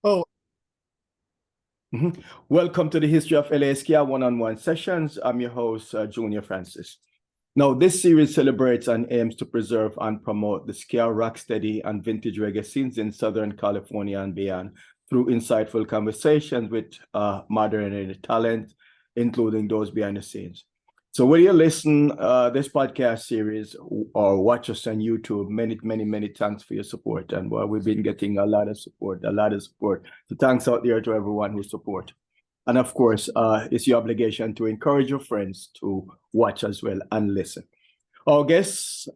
Oh, welcome to the History of LA Ska one-on-one sessions. I'm your host, Junor Francis. Now, this series celebrates and aims to preserve and promote the ska, rocksteady, and vintage reggae scenes in Southern California and beyond through insightful conversations with modern talent, including those behind the scenes. So whether you listen this podcast series or watch us on YouTube, many thanks for your support. And we've been getting a lot of support. So thanks out there to everyone who support. And of course, it's your obligation to encourage your friends to watch as well and listen. Our guest,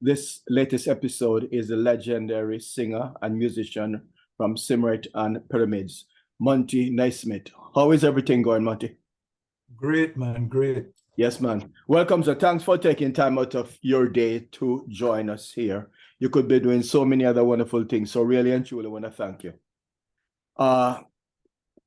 this latest episode is the legendary singer and musician from Symarip and Pyramids, Monty Neysmith. How is everything going, Monty? Great, man, great. Yes, man. Welcome. So thanks for taking time out of your day to join us here. You could be doing so many other wonderful things. So really and truly want to thank you.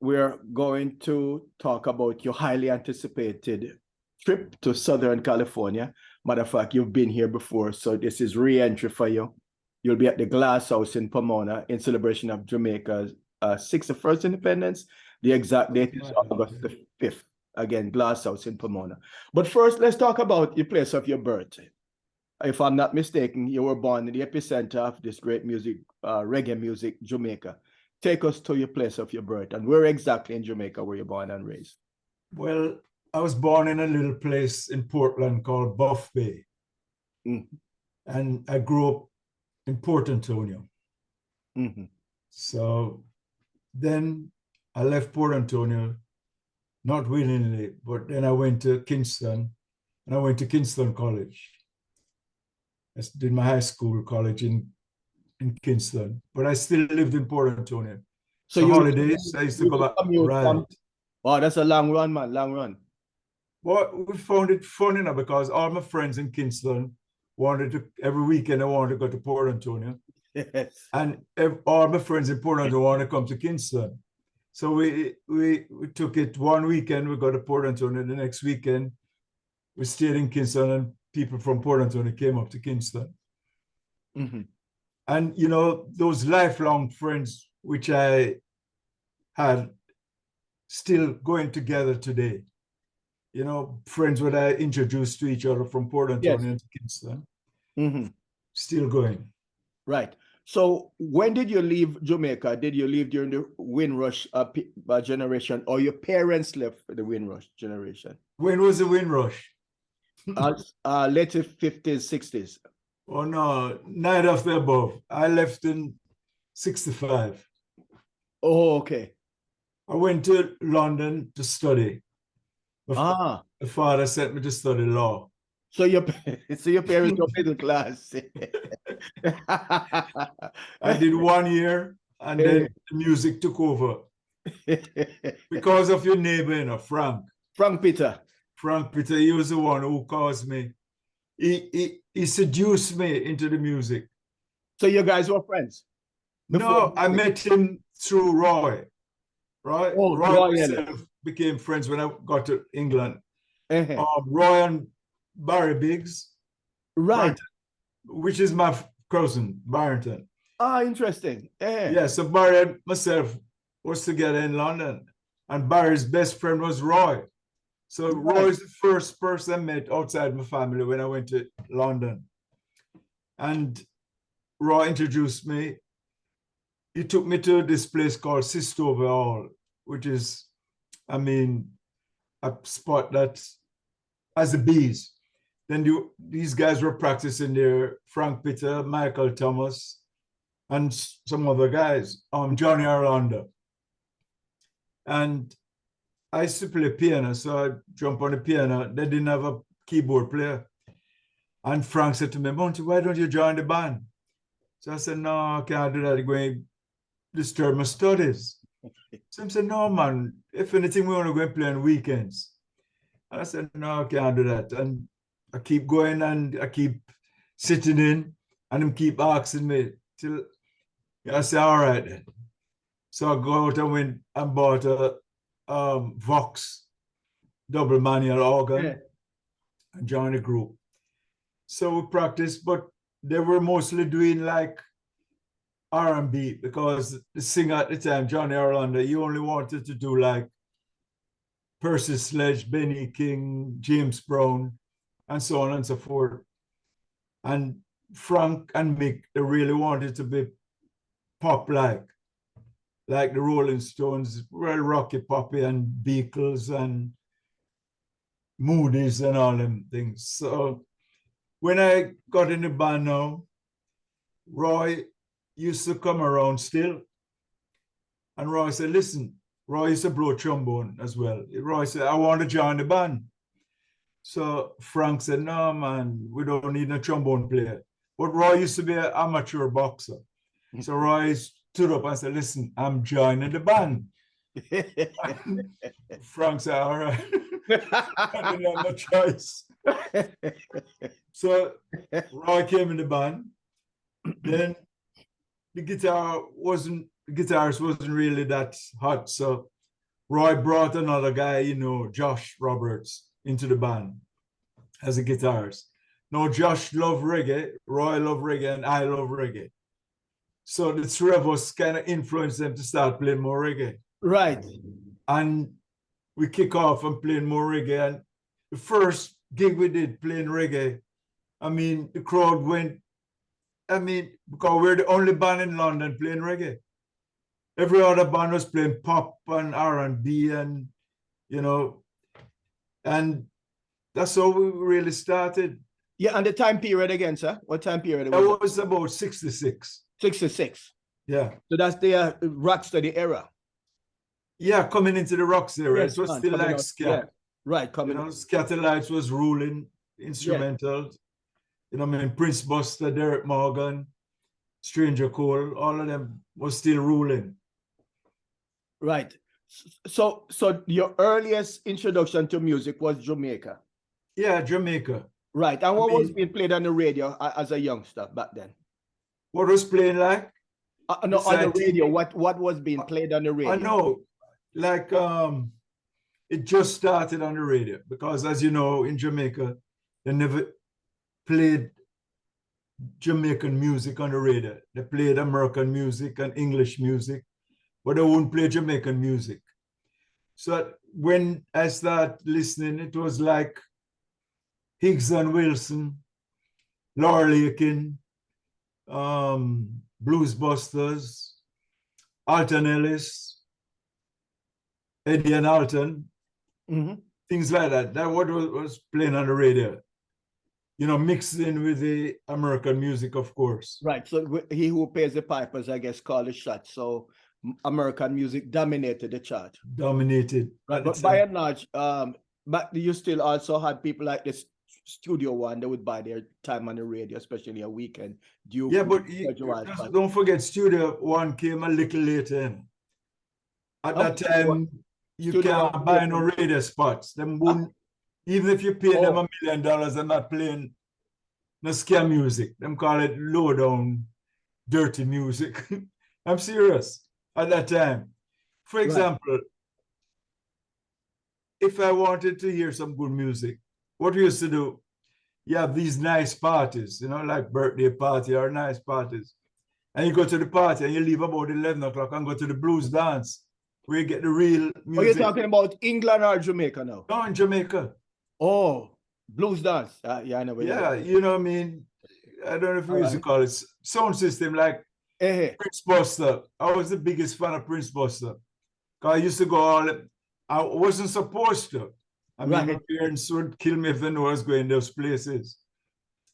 We're going to talk about your highly anticipated trip to Southern California. Matter of fact, you've been here before, so this is re-entry for you. You'll be at the Glasshouse in Pomona in celebration of Jamaica's 61st independence. The exact date is August the 5th. Again, Glasshouse in Pomona. But first, let's talk about your place of your birth. If I'm not mistaken, you were born in the epicenter of this great music, reggae music, Jamaica. Take us to your place of your birth, and where exactly in Jamaica were you born and raised? Well, I was born in a little place in Portland called Buff Bay. And I grew up in Port Antonio. So then I left Port Antonio, not willingly, but then I went to Kingston, and I went to Kingston College. I did my high school college in Kingston, but I still lived in Port Antonio. So holidays, I used to go back. Right. Wow, that's a long run, man, long run. Well, we found it funny now because all my friends in Kingston wanted to, every weekend I wanted to go to Port Antonio. Yes. And all my friends in Port Antonio wanted to come to Kingston. So we took it one weekend, we got to Port Antonio. The next weekend, we stayed in Kingston, and people from Port Antonio came up to Kingston. And, you know, those lifelong friends, which I had, still going together today. You know, friends that I introduced to each other from Port Antonio to Kingston, still going. Right. So when did you leave Jamaica? Did you leave during the Windrush generation, or your parents left for the Windrush generation? When was the Windrush? Late 50s, 60s. Oh, no, neither of the above. I left in 65. Oh, okay. I went to London to study. My father sent me to study law. So your parents were middle class. I did 1 year, and then the music took over. Because of your neighbor, you know, Frank. Frank Peter. Frank Peter, he was the one who caused me. He seduced me into the music. So you guys were friends? No, I met him through Roy. Right? Oh, Roy myself became friends when I got to England. Roy and Barry Biggs. Right. Which is my cousin, Barrington. Ah, interesting. Yeah, so Barry and myself was together in London. And Barry's best friend was Roy. So Roy is the first person I met outside my family when I went to London. And Roy introduced me. He took me to this place called Sistover Hall, which is, I mean, a spot that has the bees. Then these guys were practicing there, Frank Peter, Michael Thomas, and some other guys, Johnny Orlando. And I used to play piano, so I jumped on the piano. They didn't have a keyboard player. And Frank said to me, Monty, why don't you join the band? So I said, no, I can't do that. It's going to disturb my studies. So I said, no, man, if anything, we want to go and play on weekends. And I said, no, I can't do that. And I keep going and I keep sitting in, and them keep asking me till I say, all right then. So I go out and went and bought a Vox double manual organ and joined the group. So we practiced, but they were mostly doing like R&B, because the singer at the time, Johnny Orlando, he only wanted to do like Percy Sledge, Benny King, James Brown, and so on and so forth. And Frank and Mick, they really wanted to be pop-like the Rolling Stones, well, Rocky Poppy and Beatles and Moody's and all them things. So when I got in the band now, Roy used to come around still. And Roy said, listen, Roy used to blow trombone as well. Roy said, I want to join the band. So Frank said, no, man, we don't need a trombone player. But Roy used to be an amateur boxer. So Roy stood up and said, listen, I'm joining the band. Frank said, all right. I didn't have no choice. So Roy came in the band. Then the guitarist wasn't really that hot. So Roy brought another guy, you know, Josh Roberts, into the band as a guitarist. Now, Josh loved reggae, Roy loved reggae, and I love reggae. So the three of us kind of influenced them to start playing more reggae. Right. And we kick off and playing more reggae. And the first gig we did playing reggae, I mean, the crowd went, because we're the only band in London playing reggae. Every other band was playing pop and R&B and, you know, and that's how we really started. Yeah, and the time period again, sir? What time period? That was about 66. 66. Yeah. So that's the rocksteady era. Yeah, coming into the rocks era. Yes, it was still like ska. Yeah. Right, coming. You know, Scatterlights was ruling, instrumental. Yeah. You know, I mean, Prince Buster, Derek Morgan, Stranger Cole, all of them was still ruling. Right. So your earliest introduction to music was Jamaica. Yeah, Jamaica. Right. And what was being played on the radio as a youngster back then? What was playing like? No, on the radio. What was being played on the radio? I know. Like it just started on the radio because, as you know, in Jamaica, they never played Jamaican music on the radio. They played American music and English music, but they wouldn't play Jamaican music. So when I started listening, it was like Higgs and Wilson, Laura Lakin, Blues Busters, Alton Ellis, Eddie and Alton, things like that. That what was playing on the radio. You know, mixed in with the American music, of course. Right. So he who pays the pipers, I guess, called the shots. So American music dominated the chart. Dominated. Right. But by and large, but you still also had people like this Studio One that would buy their time on the radio, especially a weekend. Yeah, but don't forget, Studio One came a little later in. At that time, you can't buy no radio spots. Them wouldn't. Even if you pay them $1 million, they're not playing no ska music. Them call it low down, dirty music. I'm serious. At that time, for example, if I wanted to hear some good music, what we used to do, you have these nice parties, you know, like birthday party or nice parties. And you go to the party and you leave about 11 o'clock and go to the blues dance where you get the real music. Are you talking about England or Jamaica now? No, in Jamaica. Oh, blues dance. Yeah, I know. Yeah, you know what I mean? I don't know if we used to call it sound system like Prince Buster. I was the biggest fan of Prince Buster. Because I used to go I wasn't supposed to. I mean, my parents would kill me if they knew I was going those places.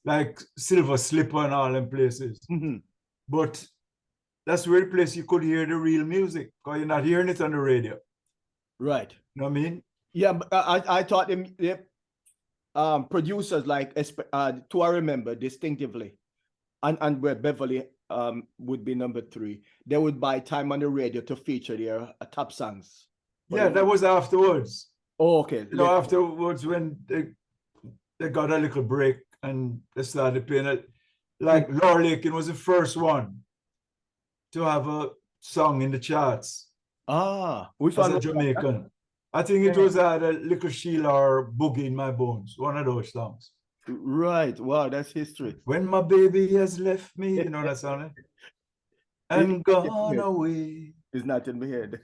Like Silver Slipper and all them places. But that's where the place you could hear the real music. Because you're not hearing it on the radio. Right. You know what I mean? Yeah, but I thought them producers like, to I remember distinctively, and where Beverly would be number 3, they would buy time on the radio to feature their top songs. Yeah, that was afterwards. Oh, okay. You know, afterwards when they got a little break and they started playing it. Like Laura Lakin was the first one to have a song in the charts. Which one? As a Jamaican. I think it was a Little Sheila or Boogie in My Bones, one of those songs. Right. Wow, that's history. When my baby has left me, you know that song? and gone away. It's not in my head.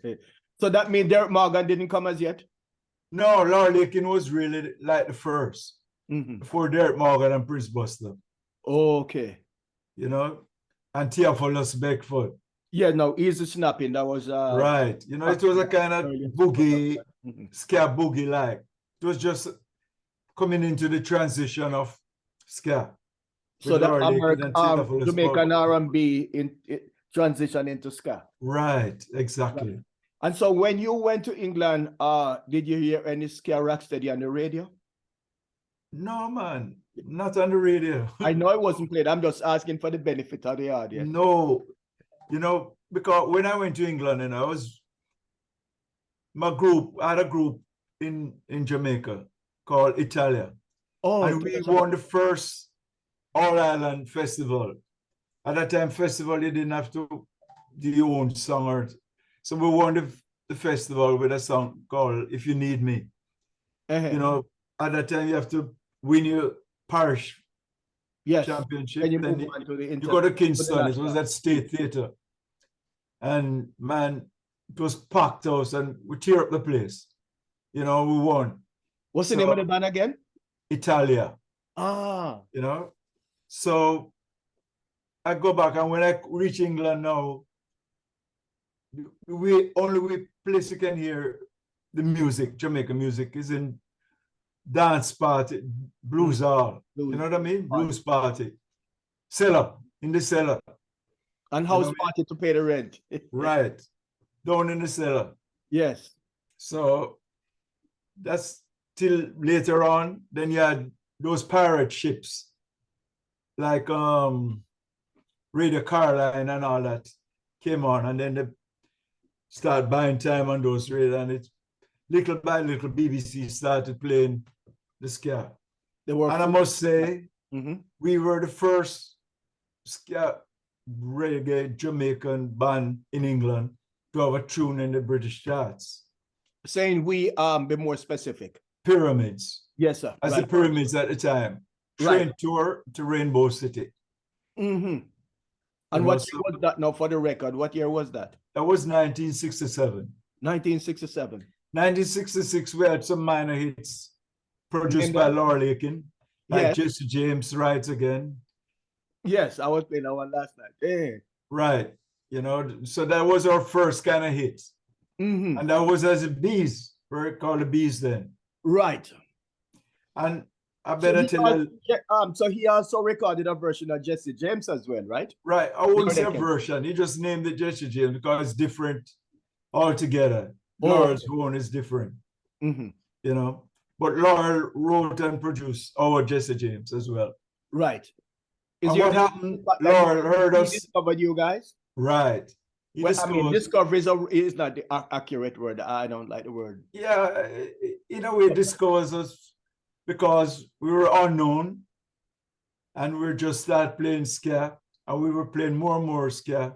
So that means Derek Morgan didn't come as yet? No, Lord Lakin was really like the first. Before Derek Morgan and Prince Buster. Okay. You know, and Theophilus Beckford. Yeah, no, Easy Snapping. That was right. You know, it was a kind of boogie, ska boogie like. It was just coming into the transition of ska. So that Jamaican R&B in transition into ska. Right, exactly. Right. And so when you went to England, did you hear any ska rocksteady on the radio? No, man, not on the radio. I know it wasn't played. I'm just asking for the benefit of the audience. No, you know, because when I went to England and I had a group in Jamaica called Italia. Oh, and we won the first All-Ireland Festival. At that time, festival, you didn't have to do your own song. So we won the festival with a song called If You Need Me. You know, at that time, you have to win your parish championship. And you go to Kingston. It was at State Theatre. And man, it was packed house and we tear up the place. You know, we won. What's the name of the band again? Italia. Ah. You know, so I go back, and when I reach England now, we place you can hear the music, Jamaican music, is in dance party, blues hall. You know what I mean? Blues party. Cellar, in the cellar. And house party to pay the rent. Right. Down in the cellar. Yes. So that's till later on. Then you had those pirate ships like Radio Caroline and all that came on, and then they start buying time on those radio, and it little by little BBC started playing the ska. And I must say, we were the first ska reggae Jamaican band in England to have a tune in the British charts. Saying we be more specific. Pyramids. Yes, sir. As the Pyramids at the time. Train tour to Rainbow City. And what year was that now for the record? What year was that? That was 1967. 1967. 1966, we had some minor hits produced by Laura Lakin, like Jesse James Rides Again. Yes, I was playing that one last night. Right. You know, so that was our first kind of hit. And that was as a Bees. We called the Bees then. Right. And I better tell you. So he also recorded a version of Jesse James as well, right? Right. I wouldn't say a version. He just named it Jesse James because it's different altogether. Laura's own is different. You know. But Laura wrote and produced our Jesse James as well. Right. And what happened? Laura heard us. He discovered you guys? Right. I mean, discovery is not the accurate word. I don't like the word. Yeah, in a way, discovers us because we were unknown and we just started playing ska, and we were playing more and more ska.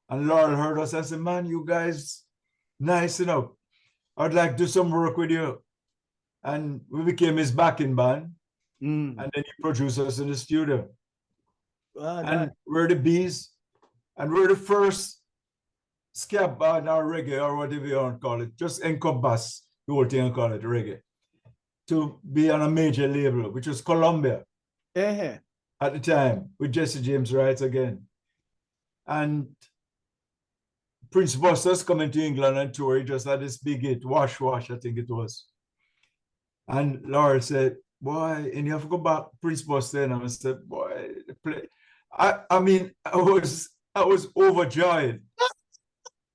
And Laurel heard us and said, man, you guys, nice enough. I'd like to do some work with you. And we became his backing band. And then he produced us in the studio. And we're the Bees. And we're the first ska band or reggae or whatever you want to call it, just encompass the whole thing and call it reggae, to be on a major label, which was Columbia at the time, with Jesse James Rides Again. And Prince Buster's coming to England and tour. He just had this big hit, Wash Wash, I think it was. And Laura said, boy, and you have to go back, Prince Buster. And I said, boy, play. I mean, I was overjoyed.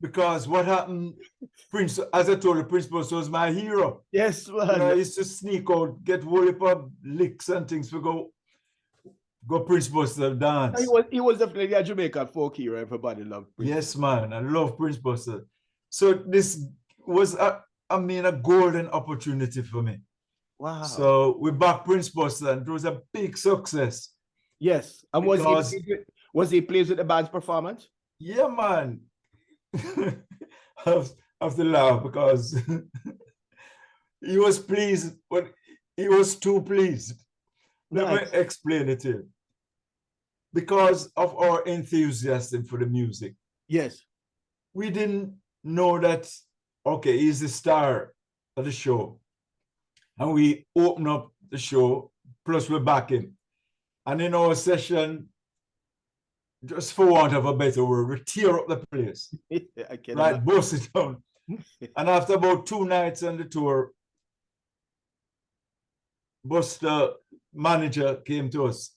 Because what happened, Prince, as I told you, Prince Buster was my hero. Yes, man. You know, I used to sneak out, get whole heap of licks and things to go Prince Buster dance. He was definitely a Jamaican folk hero. Everybody loved Prince. Yes, man. I love Prince Buster. So this was, a golden opportunity for me. Wow. So we backed Prince Buster, and it was a big success. Yes. And was he pleased with the band's performance? Yeah, man. I have to laugh because he was pleased, but he was too pleased. Let me explain it to you. Because of our enthusiasm for the music. Yes. We didn't know that, okay, he's the star of the show. And we open up the show, plus we're backing. And in our session, just for want of a better word, we tear up the place. I can Right, bust it down. And after about 2 nights on the tour, Buster manager came to us.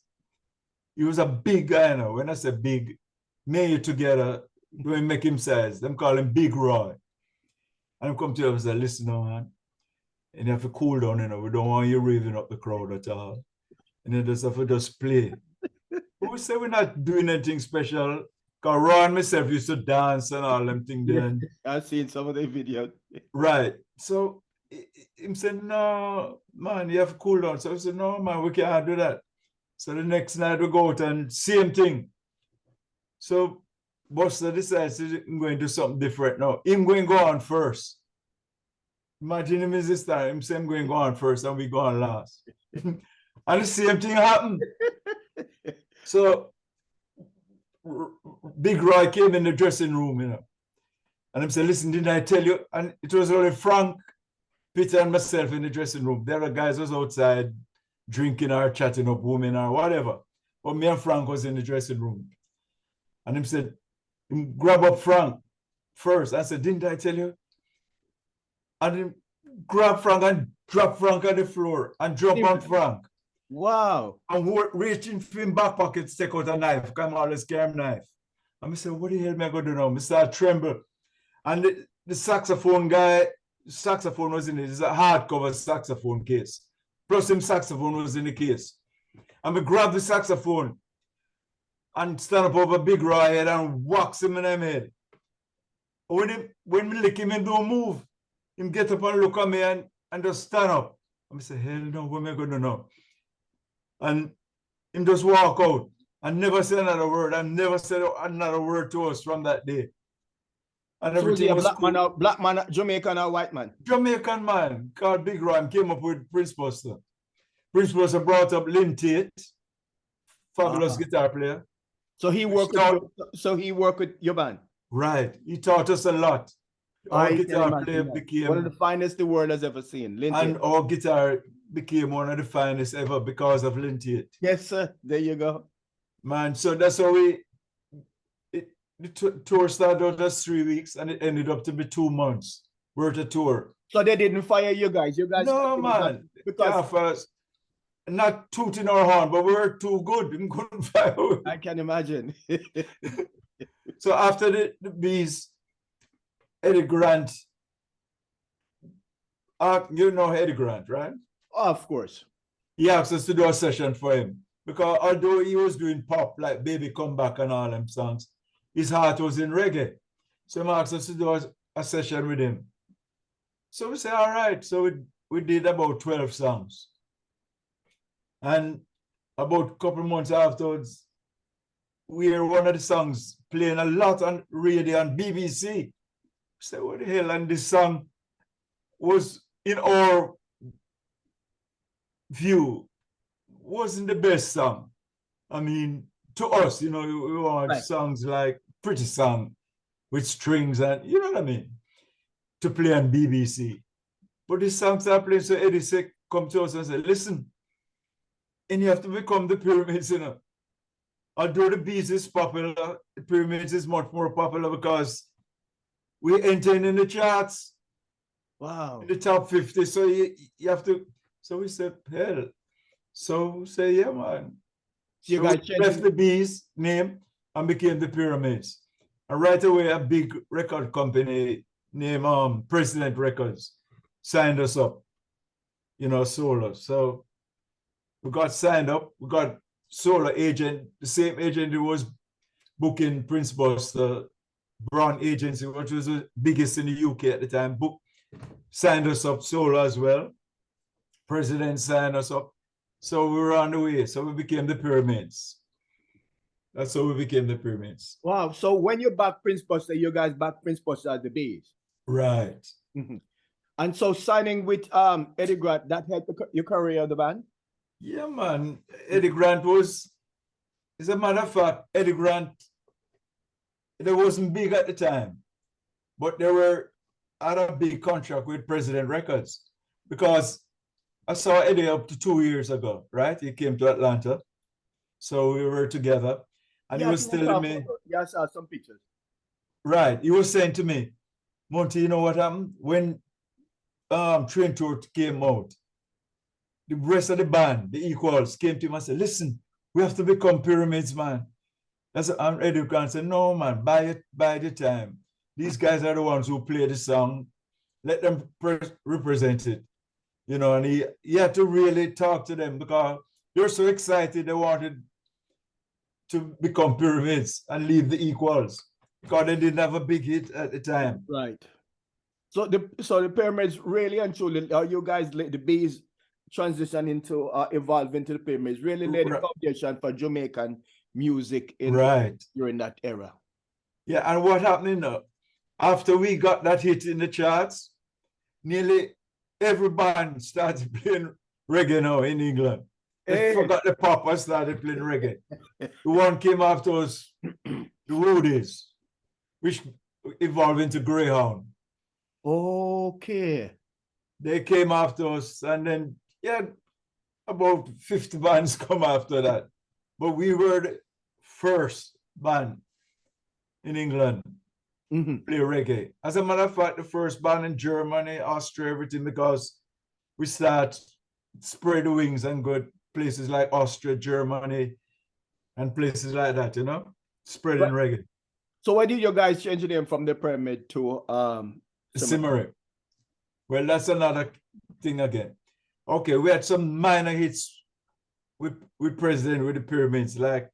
He was a big guy now. When I say big, me you together, we make him size. Them call him Big Roy. And I come to him and say, listen, no, man. And you have to cool down, you know. We don't want you raving up the crowd at all. And you just have to just play. But we say we're not doing anything special. Because Roy and myself used to dance and all them things then. I've seen some of the videos. Right. So him said, no, man, you have to cool down. So I said, no, man, we can't do that. So the next night we go out and same thing. So Buster decides he's going to do something different now. Him going to go on first. Imagine him is this time. Him say him going to go on first and we go on last. And the same thing happened. So Big Roy came in the dressing room, you know. And I said, listen, didn't I tell you? And it was only Frank, Peter, and myself in the dressing room. The other guys was outside drinking or chatting up women or whatever. But me and Frank was in the dressing room. And he said, grab up Frank first. I said, didn't I tell you? And he grabbed Frank and dropped Frank on the floor and jump on Frank. Wow. And we're reaching for him back pocket to take out a knife, come out a scam knife. And I said, what the hell am I going to do now? I start tremble. And the saxophone guy, saxophone was in it. It's a hardcover saxophone case. Plus him saxophone was in the case. And we grab the saxophone and stand up over Big Roy head and wax him in the head. When we lick him, he don't move. Him get up and look at me and just stand up. I say, hell no, what am I going to do? And him just walk out and never say another word and never said another word to us from that day. And so everything was black man, Jamaican or white man? Jamaican man called Big Roy came up with Prince Buster. Prince Buster brought up Lynn Tate, fabulous guitar player. So he worked with your band? Right. He taught us a lot. Our guitar player became one of the finest the world has ever seen. Lynn and Tate. our guitar became one of the finest ever because of Lynn Tate. Yes, sir. There you go. Man, so that's how the tour started out as 3 weeks and it ended up to be 2 months worth of tour. So they didn't fire you guys? You guys? No, man. Because first, not tooting our horn, but we were too good. We couldn't fire. I can imagine. So after the Bees, Eddie Grant, you know Eddie Grant, right? Oh, of course. He asked us to do a session for him. Because although he was doing pop, like Baby Come Back and all them songs, his heart was in reggae. So he asked us to do a session with him. So we said, all right. So we did about 12 songs. And about a couple of months afterwards, we heard one of the songs playing a lot on radio and BBC. We said, what the hell? And this song was, in our view, wasn't the best song. I mean, to us, you know, we want songs like Pretty Song with strings and, you know what I mean, to play on BBC. But these songs are playing, so Eddie said, come to us and say, listen, and you have to become the Pyramids, you know. Although the Bees is popular, the Pyramids is much more popular because we're entering in the charts. Wow. In the top 50, so you have to, so we said, hell. So we say, yeah, man. You so guys we left the Bees name and became the Pyramids. And right away, a big record company named President Records signed us up, you know, solo. So we got signed up. We got solo agent, the same agent who was booking Prince Buster, Brown Agency, which was the biggest in the UK at the time, signed us up solo as well. President signed us up. So we were on the way. So we became the Pyramids. That's how we became the Pyramids. Wow. So when you back Prince Buster, you guys back Prince Buster as the Bees. Right. Mm-hmm. And so signing with Eddie Grant, that helped your career of the band? Yeah, man. Eddie Grant was, as a matter of fact, Eddie Grant they wasn't big at the time, but they were had a big contract with President Records because I saw Eddie up to 2 years ago, right? He came to Atlanta. So we were together and he was telling me, yes, I saw some pictures. Right. He was saying to me, Monty, you know what happened? When Train Tour came out, the rest of the band, the Equals, came to him and said, listen, we have to become Pyramids, man. That's and Eddie Khan said, no, man, by the time. These guys are the ones who play the song. Let them represent it. You know, and he had to really talk to them because they're so excited they wanted to become Pyramids and leave the Equals because they didn't have a big hit at the time. Right. So the Pyramids really and truly, you guys let the bees transition into evolve into the Pyramids, really laid the foundation for Jamaican music during that era. Yeah, and what happened, you know, after we got that hit in the charts, nearly every band started playing reggae now in England. They forgot the pop and started playing reggae. The one came after us, the Roadies, which evolved into Greyhound. Okay. They came after us, and then, yeah, about 50 bands come after that. But we were the first band in England play reggae. As a matter of fact, the first band in Germany, Austria, everything, because we start spread the wings and go places like Austria, Germany, and places like that, you know, spreading reggae. So why did you guys change the name from the Pyramid to Symarip? Well, that's another thing again. Okay, we had some minor hits with President with the Pyramids, like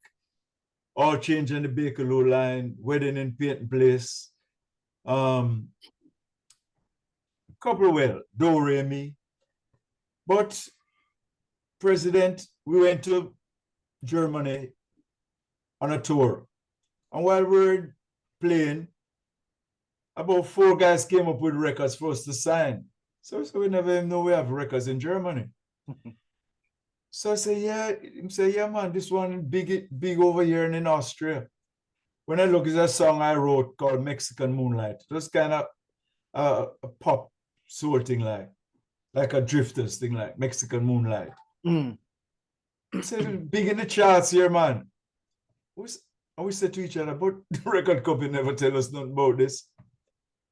All Change in the Bakerloo Line, Wedding in Peyton Place, couple well, Do Re Mi. But President, we went to Germany on a tour. And while we were playing, about 4 guys came up with records for us to sign. So we never even know we have records in Germany. So I say, yeah, he say, yeah, man, this one big over here and in Austria. When I look, it's a song I wrote called Mexican Moonlight. It was kind of a pop soul thing, like a Drifters thing, like Mexican Moonlight. So big in the charts here, man. And we said to each other, but the record company never tell us nothing about this.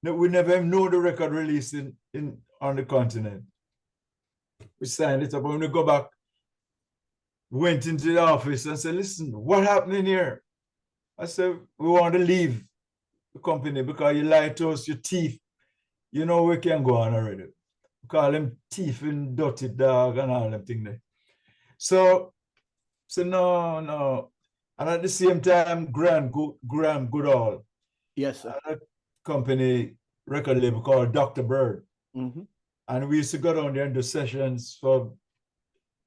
No, we never even know the record released on the continent. We signed it up. When we go back, went into the office and said, listen, what happening here? I said, we want to leave the company because you lied to us, your teeth. You know, we can go on already. We call them thief and dirty dog and all them things there. So no. And at the same time, Graham Goodall. Yes, sir. A company record label called Dr. Bird. And we used to go down there and do sessions for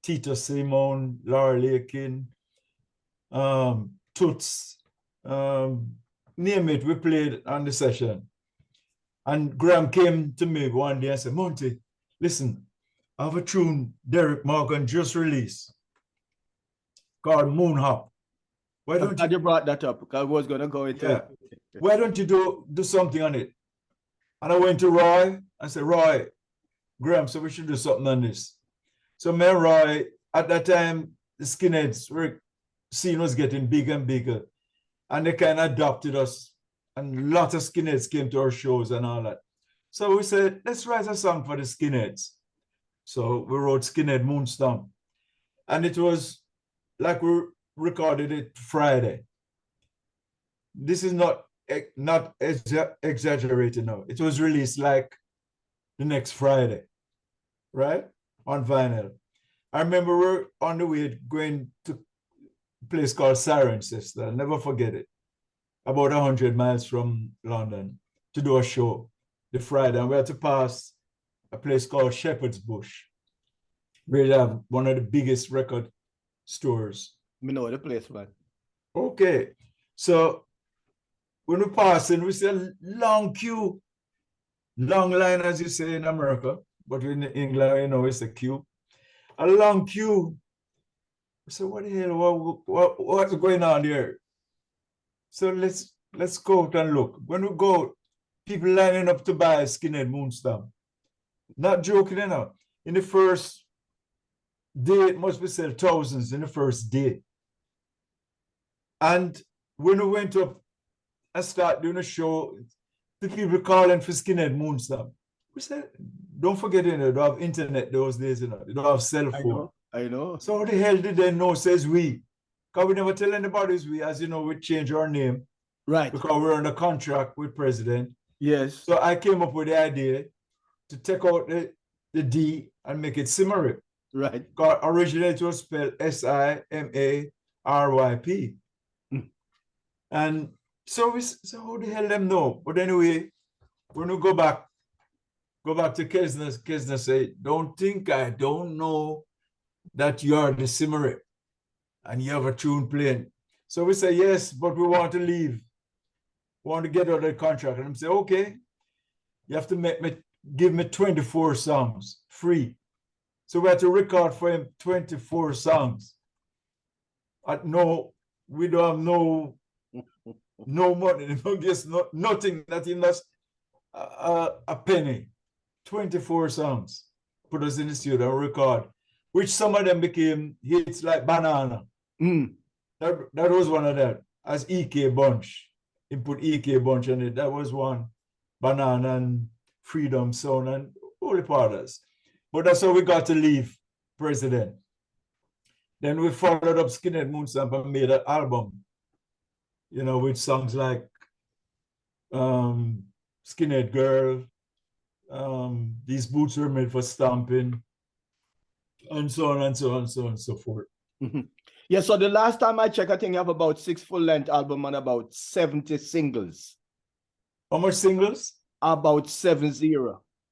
Tito Simone, Laura Lakin, Toots, name it, we played on the session. And Graham came to me one day and said, Monty, listen, I have a tune Derek Morgan just released called Moon Hop. Why don't you brought that up? Because I was going to go into it. Why don't you do something on it? And I went to Roy and said, Roy, Graham, so we should do something on this. So me and Roy, at that time, the skinheads scene was getting bigger and bigger. And they kind of adopted us. And a lot of skinheads came to our shows and all that. So we said, let's write a song for the skinheads. So we wrote Skinhead Moonstorm. And it was like we recorded it Friday. This is not exaggerated now. It was released like the next Friday, right? On vinyl. I remember we're on the way going to a place called Cirencester. I'll never forget it. About 100 miles from London to do a show the Friday. And we had to pass a place called Shepherd's Bush, where they have one of the biggest record stores. We know the place, man. Okay. So when we pass in, we see a long queue, long line, as you say in America, but in England, you know, it's a queue. A long queue. So what the hell, what's going on here? So let's let's go out and look. When we go, people lining up to buy a skinhead moonstamp. Not joking, you know. In the first day, it must be said thousands in the first day. And when we went up and started doing a show, the people calling for skinhead moonstamp. We said, don't forget, you know, they don't have internet those days, you know. They don't have cell phone. I know. So how the hell did they know, says we? Because we never tell anybody we, as you know, we change our name. Right. Because we're under contract with President. Yes. So I came up with the idea to take out the D and make it Symarip. Right. Because originally it was spelled Simaryp. And so we said, how the hell them know? But anyway, when we go back to Kesner say, don't think I don't know that you are the Symarip and you have a tune playing. So we say, yes, but we want to leave. We want to get out of the contract. And I'm saying, okay, you have to give me 24 songs free. So we had to record for him 24 songs. We don't have no money, nothing, not even a penny. 24 songs. Put us in the studio and record, which some of them became hits like Banana. That was one of them, as EK Bunch. He put EK Bunch on it. That was one. Banana and Freedom Sound and Holy Fathers. But that's how we got to leave President. Then we followed up Skinhead Moonstamp and made an album, you know, with songs like Skinhead Girl, These Boots Were Made for Stomping, and so on and so on and so on and so forth. Yeah, so the last time I checked, I think you have about 6 full-length albums and about 70 singles. How much singles? About 70.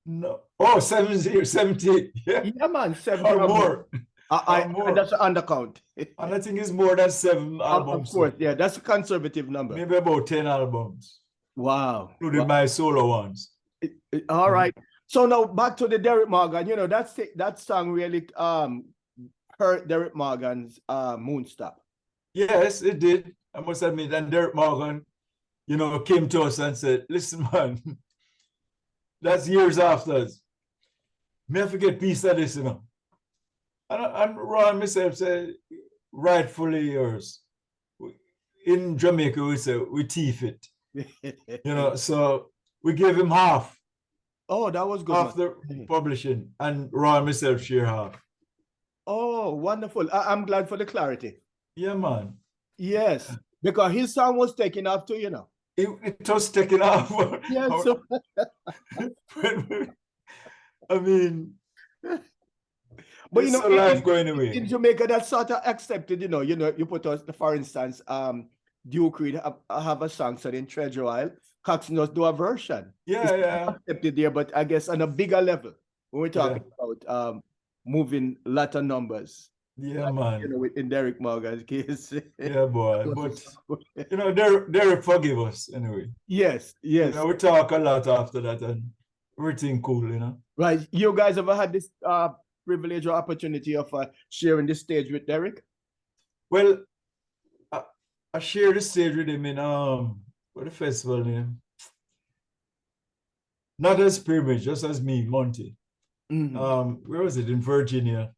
No. Oh, 70. Yeah, yeah man, 70 or more. And that's an undercount. And I think it's more than 7 albums. Of course, yeah, that's a conservative number. Maybe about 10 albums. Wow. Including my solo ones. All right. So now back to the Derek Morgan. You know, that song really hurt Derek Morgan's Moonstop. Yes, it did. I must admit. And Derek Morgan, you know, came to us and said, listen, man, that's years after us. May I forget piece of this, you know. And Ron myself said, rightfully yours. In Jamaica, we say, we teeth it. You know, so we gave him half. Oh, that was good. After publishing, and Ron and myself share half. Oh, wonderful. I'm glad for the clarity. Yeah, man. Yes, because his song was taken off too, you know. It was taken off. Yes. So... I mean, but you know, life going away. In Jamaica, that's sort of accepted, you know. You put us, for instance, Duke Reed have a song set in Treasure Isle. Coxon does do a version. Yeah. Accepted there, but I guess on a bigger level when we're talking about moving lot of numbers. Yeah, man. You know, in Derek Morgan's case. Yeah, boy. But you know, Derek forgive us anyway. Yes. You know, we talk a lot after that and everything cool, you know. Right. You guys ever had this privilege or opportunity of sharing the stage with Derek? Well, I shared the stage with him in what the festival name? Not as Pyramid, just as me, Monty. Where was it? In Virginia.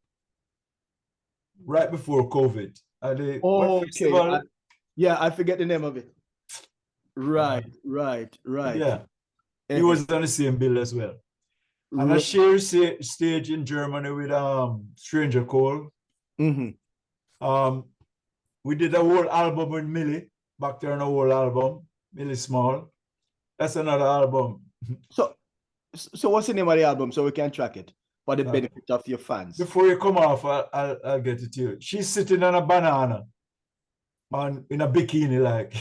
Right before COVID. Okay. Yeah, I forget the name of it. Right. Yeah. He was on the same bill as well. And I shared stage in Germany with Stranger Cole. We did a whole album with Millie. Back there on a whole album. Millie Small. That's another album. So what's the name of the album so we can track it for the benefit of your fans? Before you come off, I'll get it to you. She's sitting on a banana in a bikini like.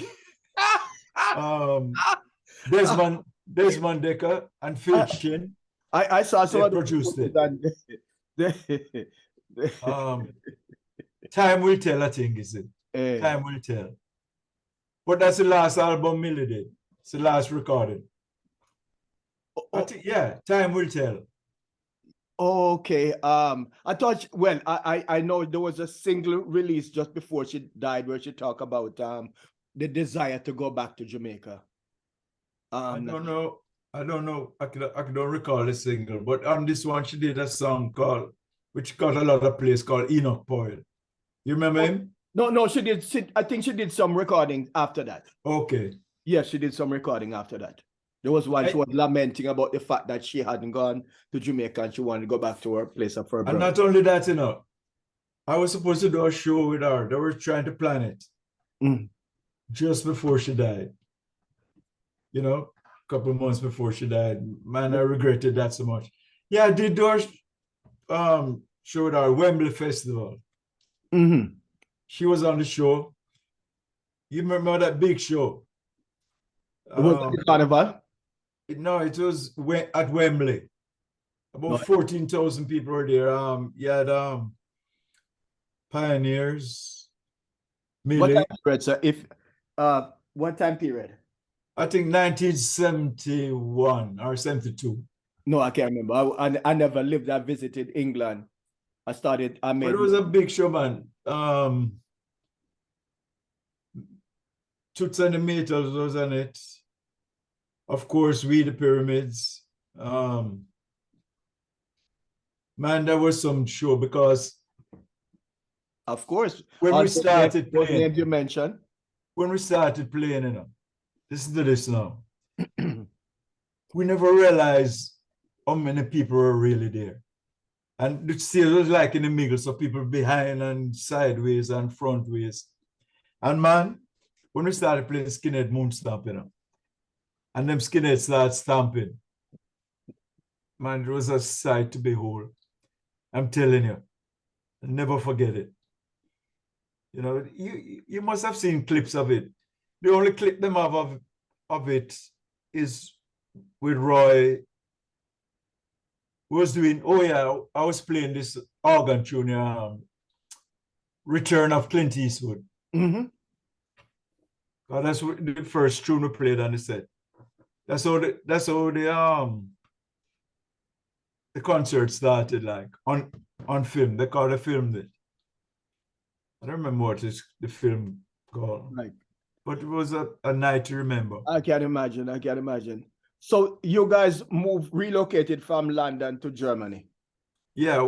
Desmond Decker and Phil Chin. I saw some produced it. Time will tell, I think, is it? Time will tell. But that's the last album Millie did. It's the last recording. I think, yeah, time will tell. Okay. I thought, well, I know there was a single release just before she died where she talked about the desire to go back to Jamaica? I don't know. I don't recall the single, but on this one she did a song which got a lot of plays, called Enoch Poyle. You remember him? No, she did. I think she did some recording after that. Okay. Yes, she did some recording after that. There was one she was lamenting about the fact that she hadn't gone to Jamaica and she wanted to go back to her place of her birth. And not only that, you know, I was supposed to do a show with her. They were trying to plan it just before she died. You know, a couple of months before she died. Man, I regretted that so much. Yeah, I did do a show with her, Wembley Festival. She was on the show. You remember that big show? Was it the Carnival? No, it was at Wembley. About 14,000 people were there. You had Pioneers, Millie. What time period, sir? What time period? I think 1971 or 72. No, I can't remember. I never lived. I visited England. But it was a big show, man. Toots and the Maytals was on it. Of course, We the Pyramids. Man, there was some show because, of course, when we started playing, names you mentioned. When we started playing, you know, listen to this now. We never realized how many people were really there. And the stage was like in the middle, so people behind and sideways and frontways. And man, when we started playing Skinhead Moon Stomp, you know, and them skinheads started stamping, man, it was a sight to behold. I'm telling you, I'll never forget it. You know, you must have seen clips of it. The only clip them have of it is with Roy. Was doing, I was playing this organ tune, Return of Clint Eastwood. That's the first tune we played on the set. That's how the concert started, like on film. They filmed it. I don't remember what the film called. Right. But it was a night to remember. I can imagine. So you guys relocated from London to Germany? Yeah,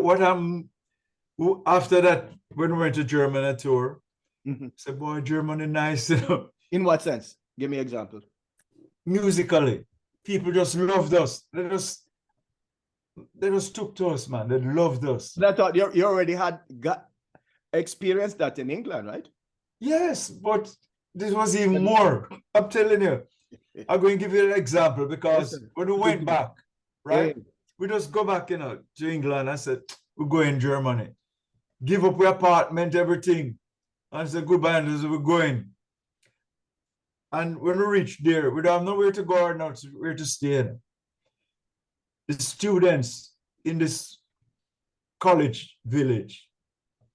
after that, when we went to Germany tour, I said, boy, Germany nice. You know? In what sense? Give me an example. Musically, people just loved us. They just took to us, man. They loved us. I thought you already got experienced that in England, right? Yes, but this was even more. I'm telling you. I'm going to give you an example because when we went back, right? We just go back, you know, to England. I said, we're going to Germany. Give up your apartment, everything. I said, goodbye, and we're going. And when we reached there, we don't have nowhere to go or not, where to stay. The students in this college village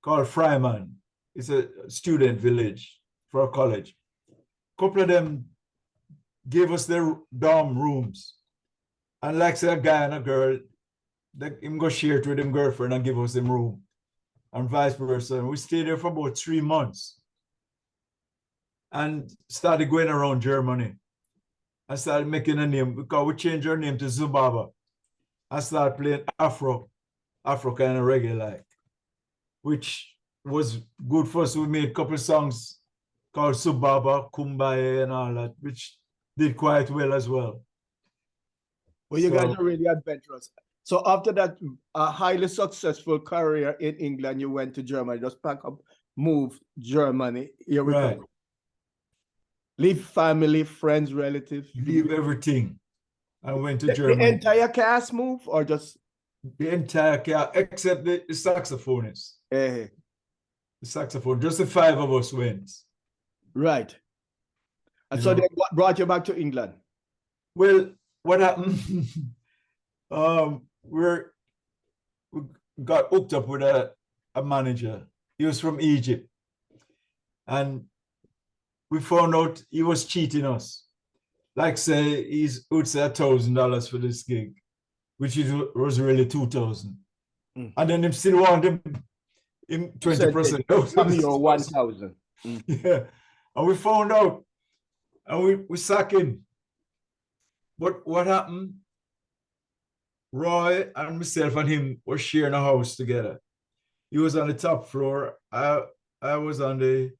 called Fryman, it's a student village for a college. A couple of them gave us their dorm rooms. And like say a guy and a girl, him go share it with him girlfriend and give us them room. And vice versa. And we stayed there for about 3 months. And started going around Germany. I started making a name because we changed our name to Zubaba. I started playing Afro kind of reggae like, which was good for us. We made a couple of songs called Subaba, Kumbaya and all that, which did quite well as well. Well, you guys are really adventurous. So after that highly successful career in England, you went to Germany, just pack up, move Germany. Here we go. Leave family, friends, relatives. Leave everything. I went to Germany. The entire cast move or just? The entire cast, except the saxophonist. The saxophone, just the 5 of us went. Right. And so what brought you back to England? Well, what happened? We got hooked up with a manager. He was from Egypt. And we found out he was cheating us. Like say, he would say $1,000 for this gig, which was really 2,000. And then him still want him 20%. From your 1,000. Yeah. And we found out, and we sacked him. But what happened? Roy and myself and him were sharing a house together. He was on the top floor. I was on the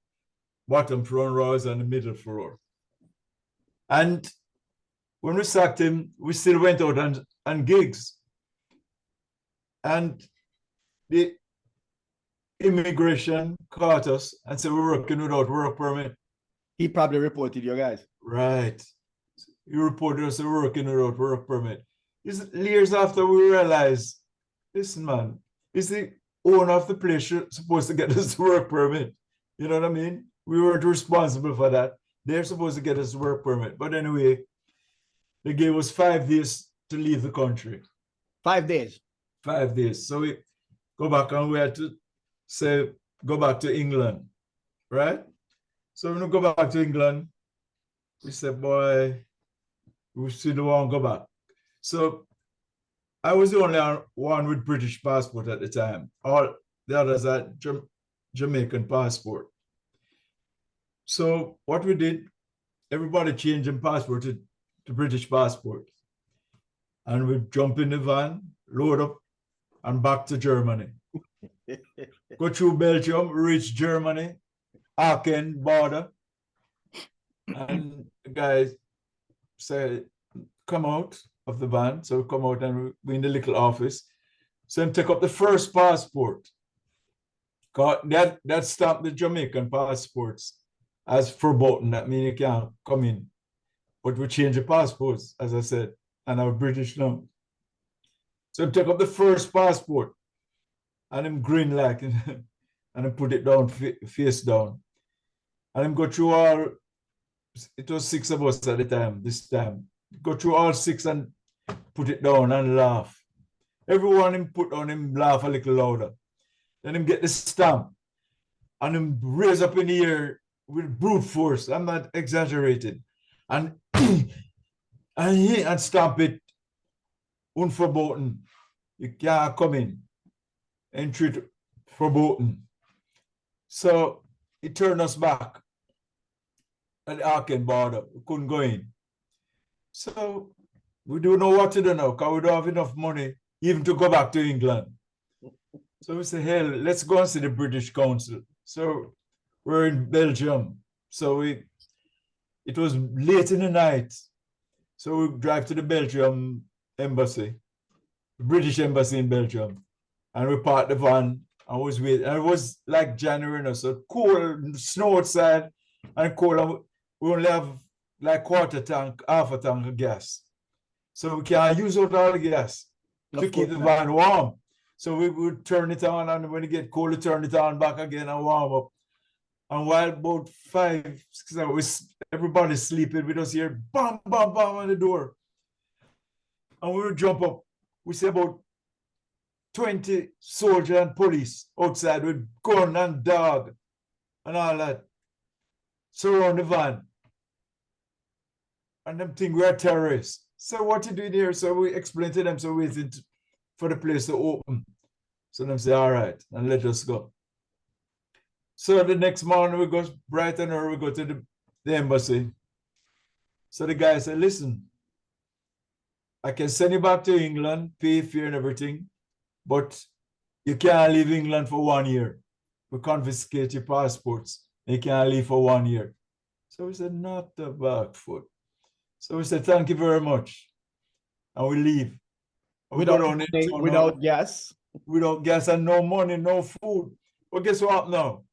bottom floor, and Roy was on the middle floor. And when we sacked him, we still went out on gigs. And the immigration caught us and said we're working without work permit. He probably reported you guys. Right. He reported us working without work permit. It's years after we realized, listen, man, is the owner of the place supposed to get us the work permit? You know what I mean? We weren't responsible for that. They're supposed to get us the work permit. But anyway, they gave us 5 days to leave the country. 5 days? 5 days. So we go back, and we had to say, go back to England, right? So when we go back to England, we said, boy, we still don't want to go back. So I was the only one with British passport at the time. All the others had Jamaican passport. So what we did, everybody changed their passport to British passport. And we jump in the van, load up, and back to Germany. Go through Belgium, reach Germany, Aachen border. And the guys said, come out of the van. So we come out, and we're in the little office. So I take up the first passport. That stamped the Jamaican passports as verboten. That means you can't come in. But we change the passports, as I said, and I'm British now. So I take up the first passport, and I'm grin like, and I put it down, face down. And I'm go through all, it was 6 of us at the time, this time. Go through all 6 and put it down and laugh. Everyone him put on him laugh a little louder. Then him get the stamp, and him raise up in the air with brute force. I'm not exaggerating. And and stamp it unverboten. You can't come in. Entry verboten. So he turned us back at the Aachen border. We couldn't go in. So we don't know what to do now, because we don't have enough money even to go back to England. So we say, hell, let's go and see the British Council. So we're in Belgium. So it was late in the night. So we drive to the Belgium embassy, the British embassy in Belgium. And we parked the van and was waiting. And it was like January, so cold, snow outside and cold. And we only have like half a tank of gas. So we can't use out all the gas to keep the van warm. So we would turn it on, and when it get cold, we turn it on back again and warm up. And while about 5, 6 hours, everybody's sleeping, we just hear bam, bam, bam on the door. And we would jump up. We see about 20 soldiers and police outside with gun and dog and all that. Surround the van. And them think we're terrorists. So what you doing here? So we explain to them, so we're waiting for the place to open. So them say, all right, and let us go. So the next morning we go bright and early, we go to the embassy. So the guy said, listen, I can send you back to England, pay fare and everything, but you can't leave England for 1 year. We confiscate your passports. You can't leave for 1 year. So we said, not the back foot. So we said, thank you very much. And we leave. Without gas? Without gas and no money, no food. Well, guess what now?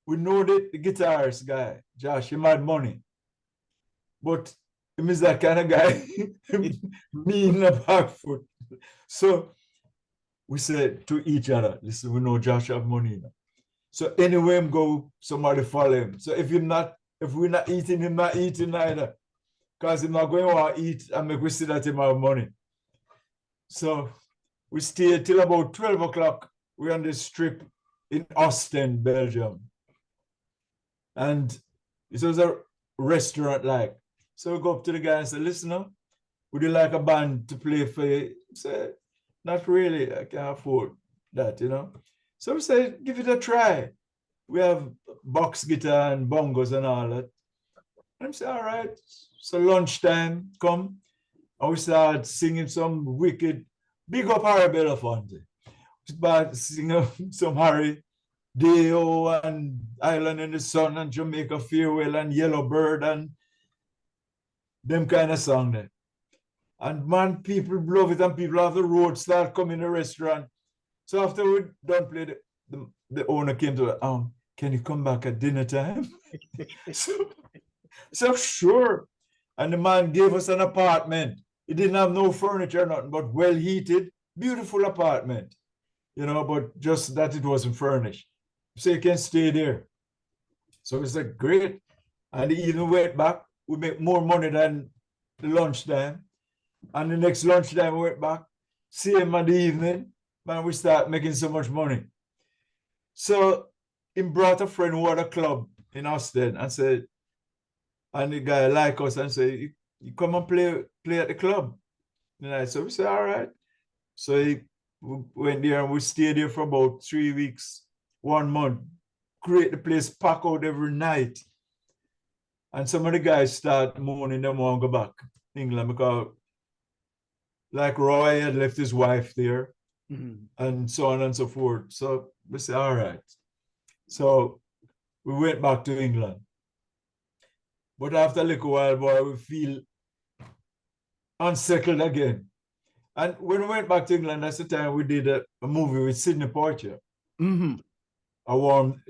We know the guitarist guy, Josh, he had money. But he is that kind of guy, me in the back foot. So we said to each other, listen, we know Josh have money now. So anywhere him go, somebody follow him. So if we're not eating, him not eating either. Because he's not going to want to eat and make we see that him have money. So we stayed till about 12 o'clock. We're on the strip in Ostend, Belgium. And it was a restaurant like. So we go up to the guy and say, listen, would you like a band to play for you? He said, not really, I can't afford that, you know. So we said, give it a try. we have box guitar and bongos and all that. And I say, all right. So lunchtime come, and we start singing some wicked, big up Harry Belafonte. But singing some Harry, Dio and Island in the Sun and Jamaica Farewell and Yellow Bird and them kind of song there. And man, people love it, and people off the road start coming to the restaurant. So after we done play, the owner came to us, can you come back at dinner time? so sure. And the man gave us an apartment. He didn't have no furniture, nothing, but well heated, beautiful apartment. You know, but just that it wasn't furnished. So you can stay there. So it's like great. And the evening went back, we make more money than the lunchtime. And the next lunchtime we went back, same at the evening, man, we start making so much money. So he brought a friend who had a club in Austin and said, and the guy like us and said, you come and play at the club. And I said, we said, all right. So we went there and we stayed there for about 3 weeks, 1 month. Create the place, pack out every night. And some of the guys start moaning they want to go back to England because like Roy had left his wife there and so on and so forth. So we said, all right. So we went back to England. But after a little while, boy, we feel unsettled again. And when we went back to England, that's the time we did a movie with Sidney Poitier. A warm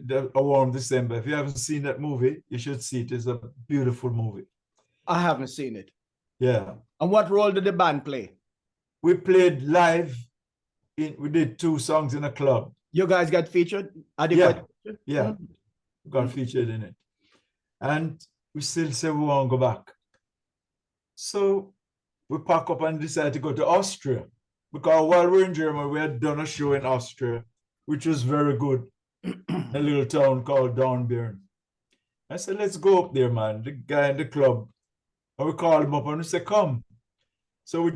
December. If you haven't seen that movie, you should see it. It's a beautiful movie. I haven't seen it. Yeah. And what role did the band play? We played live. We did 2 songs in a club. You guys got featured? Yeah. We got featured in it. And we still say we want to go back. So we pack up and decided to go to Austria. Because while we were in Germany, we had done a show in Austria, which was very good. A little town called Dornbirn. I said, let's go up there, man. The guy in the club. And we called him up and we said, come. So we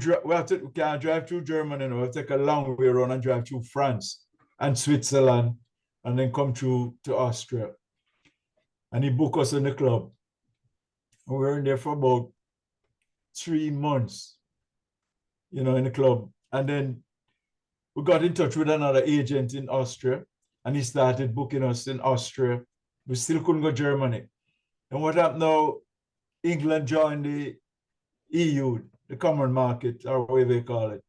can't drive through Germany now. We'll take a long way around and drive through France and Switzerland and then come through to Austria. And he booked us in the club. And we were in there for about 3 months, you know, in the club. And then we got in touch with another agent in Austria. And he started booking us in Austria. We still couldn't go to Germany. And what happened now, England joined the EU, the common market, or whatever they call it.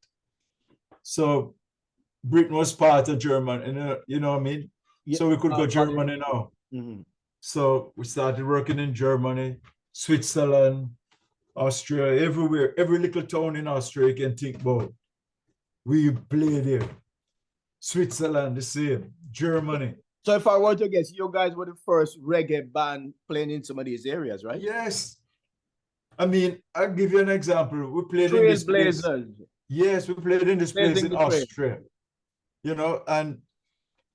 So Britain was part of Germany, you know what I mean? Yeah. So we could go to Germany now. So we started working in Germany, Switzerland, Austria, everywhere. Every little town in Austria you can think about. We played there. Switzerland, the same. Germany. So if I were to guess, you guys were the first reggae band playing in some of these areas, right? Yes. I mean, I'll give you an example. We played in this place. Yes, we played in this place in Austria. You know, and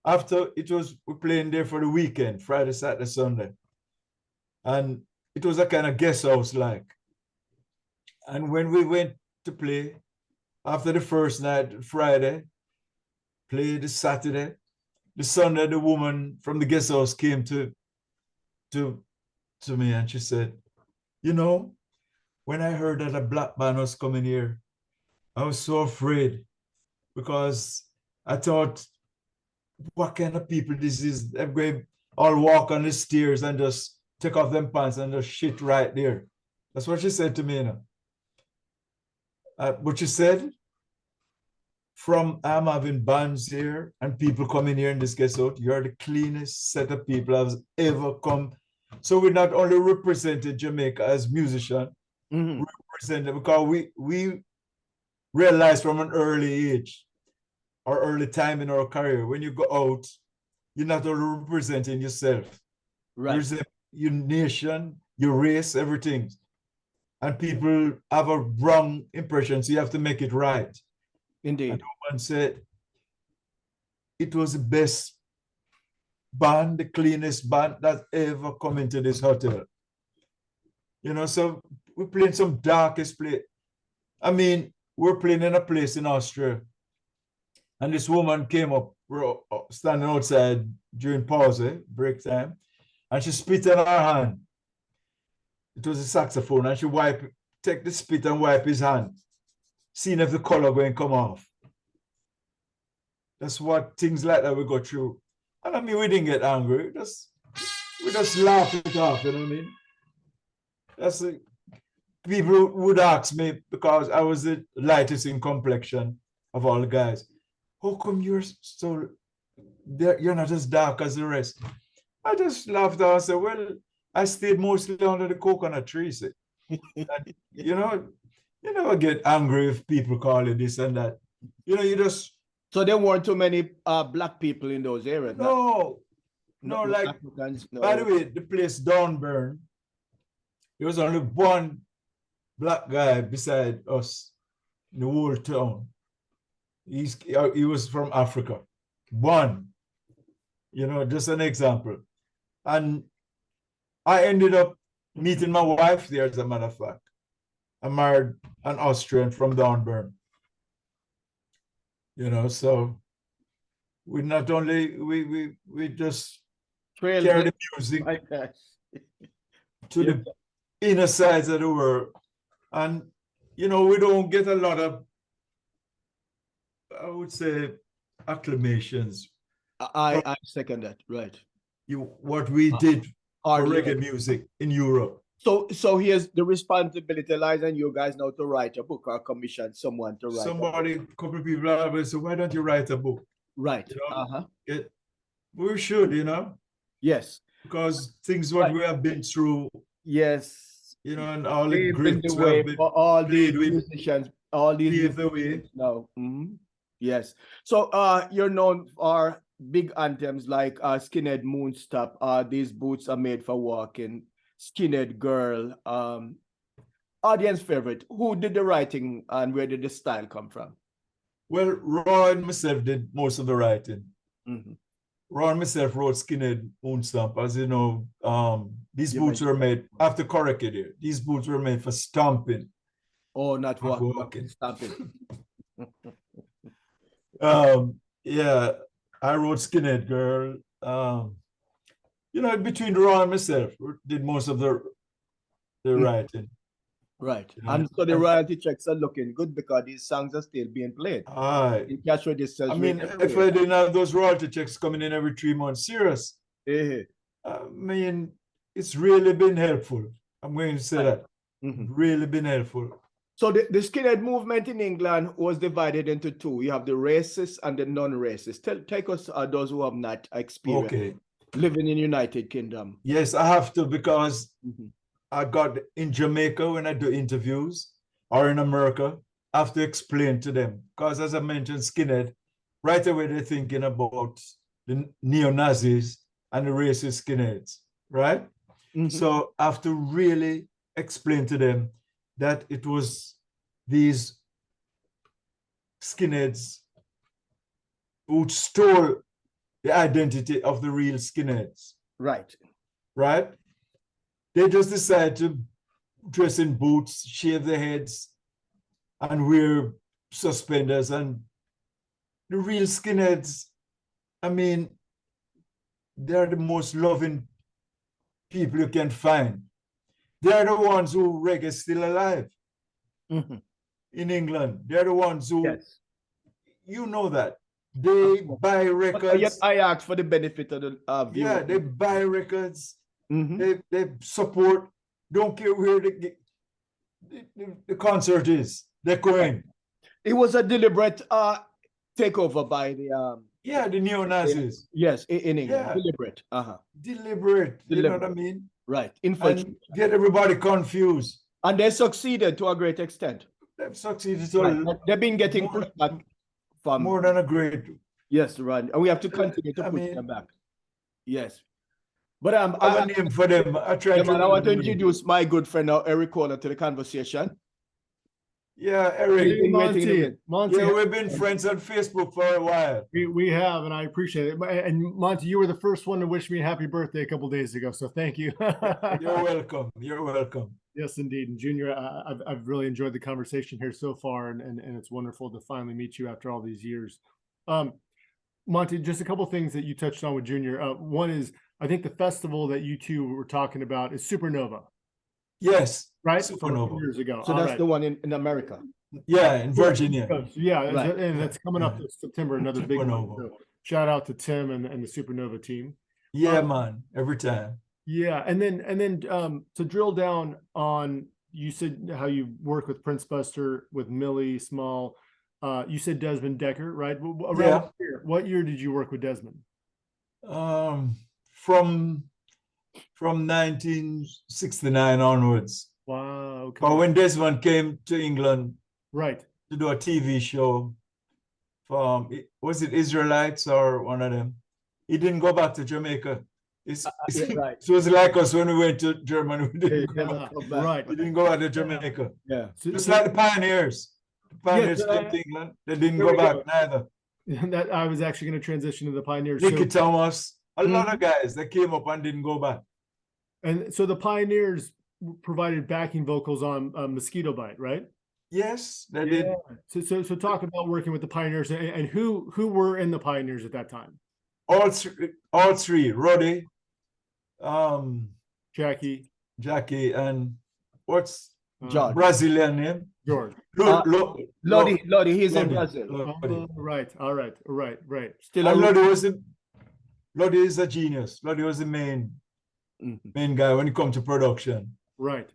after we playing there for the weekend, Friday, Saturday, Sunday. And it was a kind of guest house like. And when we went to play, after the first night, Friday, played the Saturday, the Sunday, the woman from the guest house came to me and she said, you know, when I heard that a black man was coming here, I was so afraid because I thought, what kind of people this is? They're going all walk on the stairs and just take off them pants and just shit right there. That's what she said to me, you know. But she said, from I'm having bands here and people coming here in this guest house, you're the cleanest set of people I've ever come. So we not only represented Jamaica as musicians, we represented because we realized from an early age or early time in our career, when you go out, you're not only representing yourself, right? Your nation, your race, everything. And people have a wrong impression, so you have to make it right. Indeed. And one said it was the best band, the cleanest band that ever come into this hotel. You know, so we're playing some darkest place. I mean, we're playing in a place in Austria And this woman came up, standing outside during pause, break time, and she spit in her hand. It was a saxophone, and she take the spit and wipe his hand, seeing if the color going to come off. That's what things like that we go through. And I mean, we didn't get angry. We just laugh it off, you know what I mean? That's it. People would ask me, because I was the lightest in complexion of all the guys, how come you're not as dark as the rest? I just laughed out and said, well, I stayed mostly under the coconut trees. And, you know, you never get angry if people call you this and that. You know, you just... So there weren't too many black people in those areas? No, like, Africans, no. By the way, the place Downburn, there was only one black guy beside us in the whole town. He was from Africa. One, you know, just an example. And I ended up meeting my wife there, as a matter of fact. I married an Austrian from Downburn. You know, so we not only, we just carry the music to the inner sides of the world. And, you know, we don't get a lot of, I would say, acclamations. I second that, right. What we did for reggae music in Europe. So here's the responsibility lies on you guys now to write a book or commission someone to write a couple of people always say, why don't you write a book? Right. You know? We should, you know? Yes. Because things what we have been through. Yes. You know, and all the grips we have been for all these musicians, all these the way. now. Yes. So you're known for big anthems like Skinhead Moonstop. These boots are made for walking. Skinhead Girl, audience favorite. Who did the writing and where did the style come from? Well, Roy and myself did most of the writing. Roy and myself wrote Skinhead Moonstomp. As you know, these boots were made after Corrected. These boots were made for stomping. Oh, not walking. Stomping. Yeah, I wrote Skinhead Girl. You know, between Roy and myself, we did most of the writing. Right. You know? And so the royalty checks are looking good because these songs are still being played. In cash registers. I mean, if I didn't have those royalty checks coming in every 3 months, serious. I mean, it's really been helpful. I'm going to say that. Really been helpful. So the skinhead movement in England was divided into two. You have the racist and the non-racist. Take us those who have not experienced living in United Kingdom. Yes, I have to, because I got in Jamaica when I do interviews, or in America, I have to explain to them. Because as I mentioned, skinhead, right away they're thinking about the neo-Nazis and the racist skinheads, right? So I have to really explain to them that it was these skinheads who stole the identity of the real skinheads. Right. Right? They just decided to dress in boots, shave their heads, and wear suspenders. And the real skinheads, I mean, they're the most loving people you can find. They're the ones who reggae is still alive in England. They're the ones who, you know that. They buy records. Yes, I asked for the benefit of the viewer. Yeah, they buy records. They support. Don't care where the concert is. They're going. It was a deliberate takeover by the the neo-Nazis. Yes, in England. Deliberate. Deliberate. You know what I mean? Right. And get everybody confused. And they succeeded to a great extent. They've succeeded. They've been getting pushback from more than a great. Yes, right. And we have to continue to push them back. Yes. But I have a name for them. I want to introduce my good friend now, Eric Kohler, to the conversation. Yeah, Eric. Monty. Yeah, we've been friends on Facebook for a while. We have, and I appreciate it. And Monty, you were the first one to wish me a happy birthday a couple of days ago, so thank you. You're welcome. You're welcome. Yes, indeed. And Junior, I've really enjoyed the conversation here so far, and it's wonderful to finally meet you after all these years. Monty, just a couple things that you touched on with Junior. One is, I think the festival that you two were talking about is Supernova, Yes, right? Supernova. From years ago. So All that's right. the one in America. Yeah, in Virginia. Yeah, Right. and that's coming up this September, another big one. Supernova. So shout out to Tim and the Supernova team. Yeah, man, every time. Yeah, and then to drill down on, you said how you work with Prince Buster, with Millie Small. You said Desmond Decker, right? Around Yeah. what year did you work with Desmond? From 1969 onwards. Wow. Okay. But when Desmond came to England Right. to do a TV show from, was it Israelites or one of them? He didn't go back to Jamaica. Right. So it was like us when we went to Germany. We didn't go back. Right. We didn't go back to Jamaica. Yeah. Just like the pioneers. The pioneers came to England. They didn't go back neither. That I was actually going to transition to the Pioneers. Nicky Thomas, a lot of guys that came up and didn't go back. And so the Pioneers provided backing vocals on Mosquito Bite, right? Yes, they did. So talk about working with the Pioneers and who were in the Pioneers at that time. All three, Roddy, Jackie, and what's George. Brazilian name? George. Lodi, he's in Brazil. Lodi. Right. All right. Still And a Lodi is a genius. Lodi was the main guy when it comes to production. Right.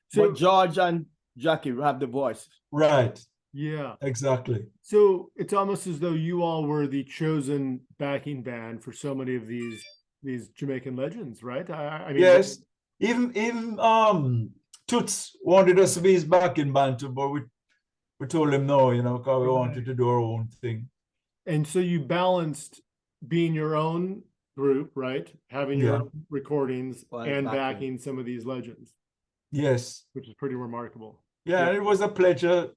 So George and Jackie have the voice. Right. Yeah. Exactly. So it's almost as though you all were the chosen backing band for so many of these Jamaican legends, right? I mean, Yes. Even Toots wanted us to be his backing band too, but we told him no, because we wanted to do our own thing. And so you balanced being your own group, right? Having your own recordings and backing some of these legends. Yes. Which is pretty remarkable. Yeah, it was a pleasure,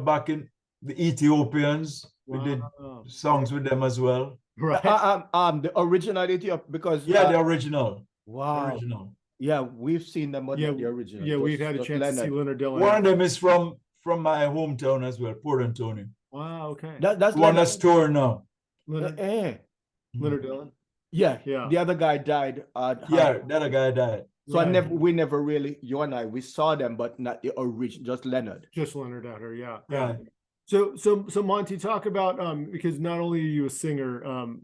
backing the Ethiopians. We did songs with them as well. Right. The original Ethiopia, because the original. Wow. Original. Yeah, we've seen them on the original. Yeah, we've had a chance to see Leonard Dillon. One of them is from my hometown as well, Port Antonio. Wow, okay. That's one that's touring now. Leonard Dillon. Yeah. The other guy died. The other guy died. So we never really, you and I, we saw them, but not the original, just Leonard. Just Leonard out here, yeah. Right. So Monty, talk about because not only are you a singer and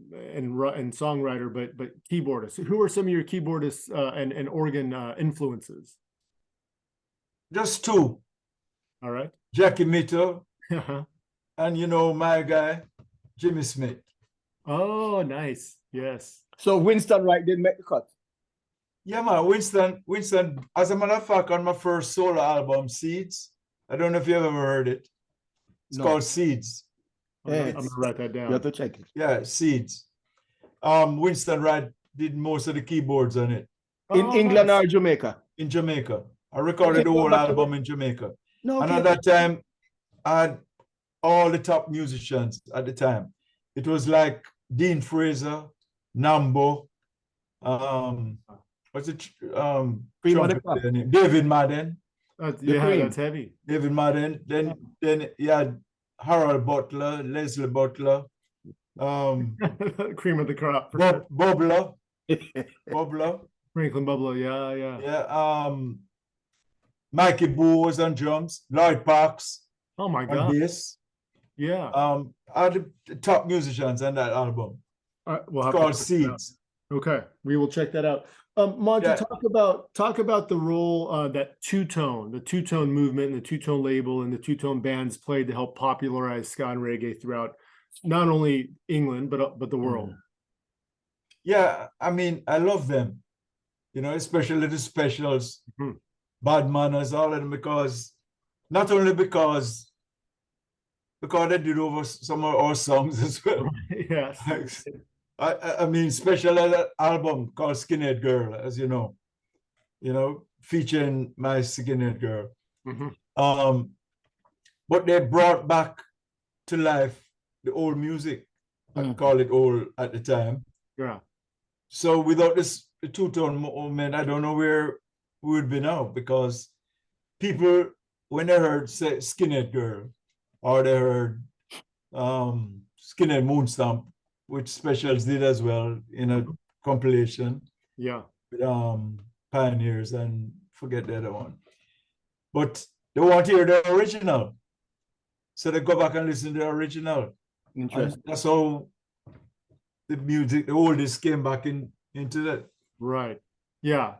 songwriter, but keyboardist. Who are some of your keyboardists and organ influences? Just two. All right. Jackie Mito and my guy, Jimmy Smith. Oh, nice. Yes. So Winston Wright didn't make the cut. Yeah, man. Winston, as a matter of fact, on my first solo album, Seeds. I don't know if you've ever heard it. It's called Seeds. I'm gonna write that down. You have to check it. Yeah, Seeds. Winston Wright did most of the keyboards on it. In England or Jamaica? In Jamaica. I recorded the whole album in Jamaica. No, and at that time, I had all the top musicians at the time. It was like Dean Fraser, Nambo, David Madden. That's heavy. David Madden. Then you had Harold Butler, Leslie Butler, cream of the crop. Bubbler. Franklin Bubbler, yeah. Yeah. Mikey Boo was on drums. Lloyd Parks. Oh my God. On bass. Yeah. I had the top musicians on that album. We'll it's called Seeds. Okay, we will check that out. Monty, talk about the role that the two-tone movement and the two-tone label and the two-tone bands played to help popularize ska and reggae throughout not only England but the world. Yeah, I mean, I love them, especially the specials, Bad Manners, all of them, because they did over some of our songs as well. Yes. I mean, special album called Skinhead Girl, as you know, featuring my Skinhead Girl. But they brought back to life the old music. I call it old at the time. Yeah. So without the two-tone movement, I don't know where we would be now, because people, when they heard say Skinhead Girl, or they heard Skinhead Moonstomp, which Specials did as well in a compilation. Yeah. With Pioneers and forget the other one. But they want to hear the original. So they go back and listen to the original. Interesting. And that's how the music, the oldies came back into that. Right. Yeah.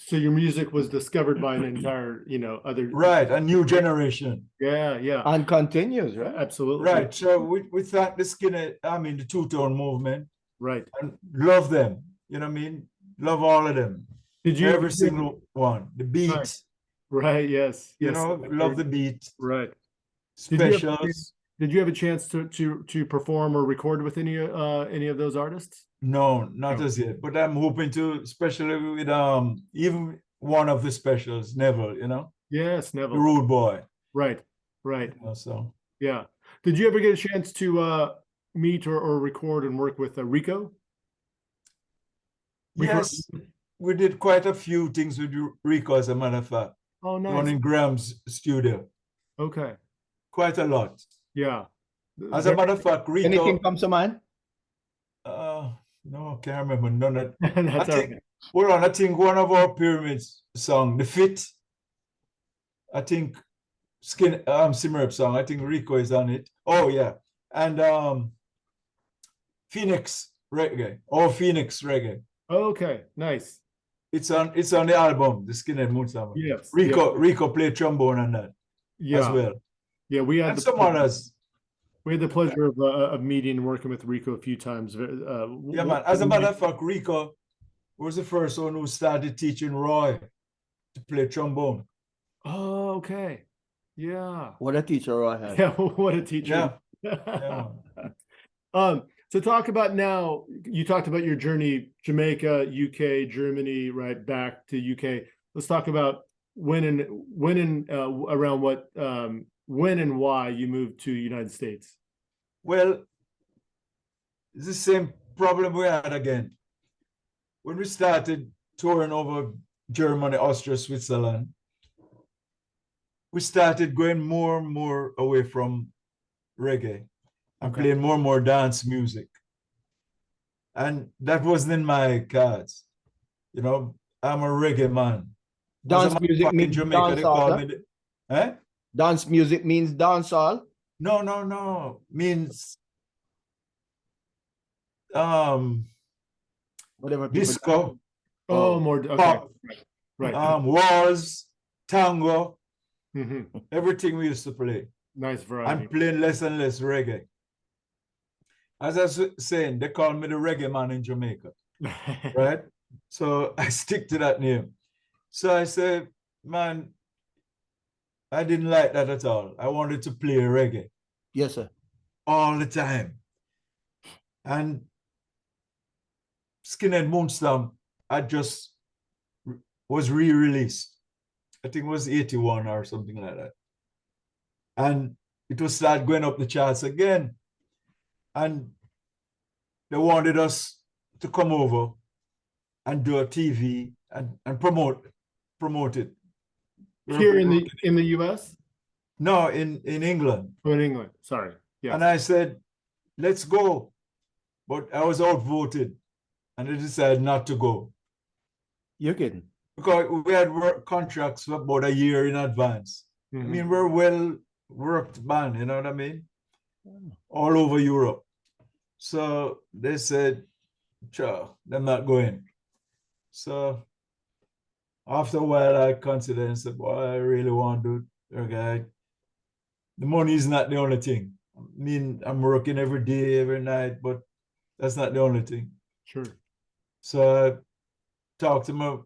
So your music was discovered by an entire, other. Right, a new generation. Yeah, yeah. And continues, right? Absolutely. Right. So we thank the Skinhead, the two-tone movement. Right. And love them. You know what I mean? Love all of them. Every single one. The beat. Right, yes. You know, love the beat. Right. Specials. Did you have a chance to perform or record with any of those artists? No, not as yet. But I'm hoping to, especially with even one of the Specials, Neville, Yes, Neville. the Rude Boy. Right. So Yeah. Did you ever get a chance to meet or record and work with Rico? yes, we did quite a few things with Rico, as a matter of fact. Oh, nice. One in Graham's studio. Okay. Quite a lot. Yeah. As a matter of fact, Rico. Anything comes to mind? No, I can't remember none of That's I think, hold on, I think one of our Pyramids song, The Fit, I think Symarip song, I think Rico is on it. Oh yeah. And Phoenix Reggae. Reggae. Okay, nice. It's on the album, the Skinhead Moonstomp. Yes. Rico played trombone on that as well. Yeah, we had some others. We had the pleasure of meeting and working with Rico a few times. Yeah, man. As a matter of fact, Rico was the first one who started teaching Roy to play trombone. Oh, okay. Yeah. What a teacher Roy had. Yeah, what a teacher. Yeah. So talk about now, you talked about your journey, Jamaica, UK, Germany, right back to UK. Let's talk about when and why you moved to the United States. Well, it's the same problem we had again. When we started touring over Germany, Austria, Switzerland, we started going more and more away from reggae and playing more and more dance music. And that wasn't in my cards. I'm a reggae man. Dance music means Jamaica, they call me Dance music means dancehall? No. Means whatever. Disco. More pop, right. Waltz, tango, Mm-hmm. Everything we used to play. Nice variety. I'm playing less and less reggae. As I was saying, they call me the reggae man in Jamaica, right? So I stick to that name. So I said, man, I didn't like that at all. I wanted to play reggae. Yes, sir. All the time. And Skinhead Moonstomp, I just was re-released. I think it was 81 or something like that. And it was start going up the charts again. And they wanted us to come over and do a TV and promote it. Here in the US? No, in England. Oh, in England. Sorry. Yeah. And I said, let's go. But I was outvoted and I decided not to go. You're kidding. Because we had work contracts for about a year in advance. Mm-hmm. I mean, we're well worked band, you know what I mean? All over Europe. So they said, sure, they're not going. So after a while, I considered and said, boy, I really want to do it. Okay. The money is not the only thing. I mean, I'm working every day, every night, but that's not the only thing. Sure. So I talked to my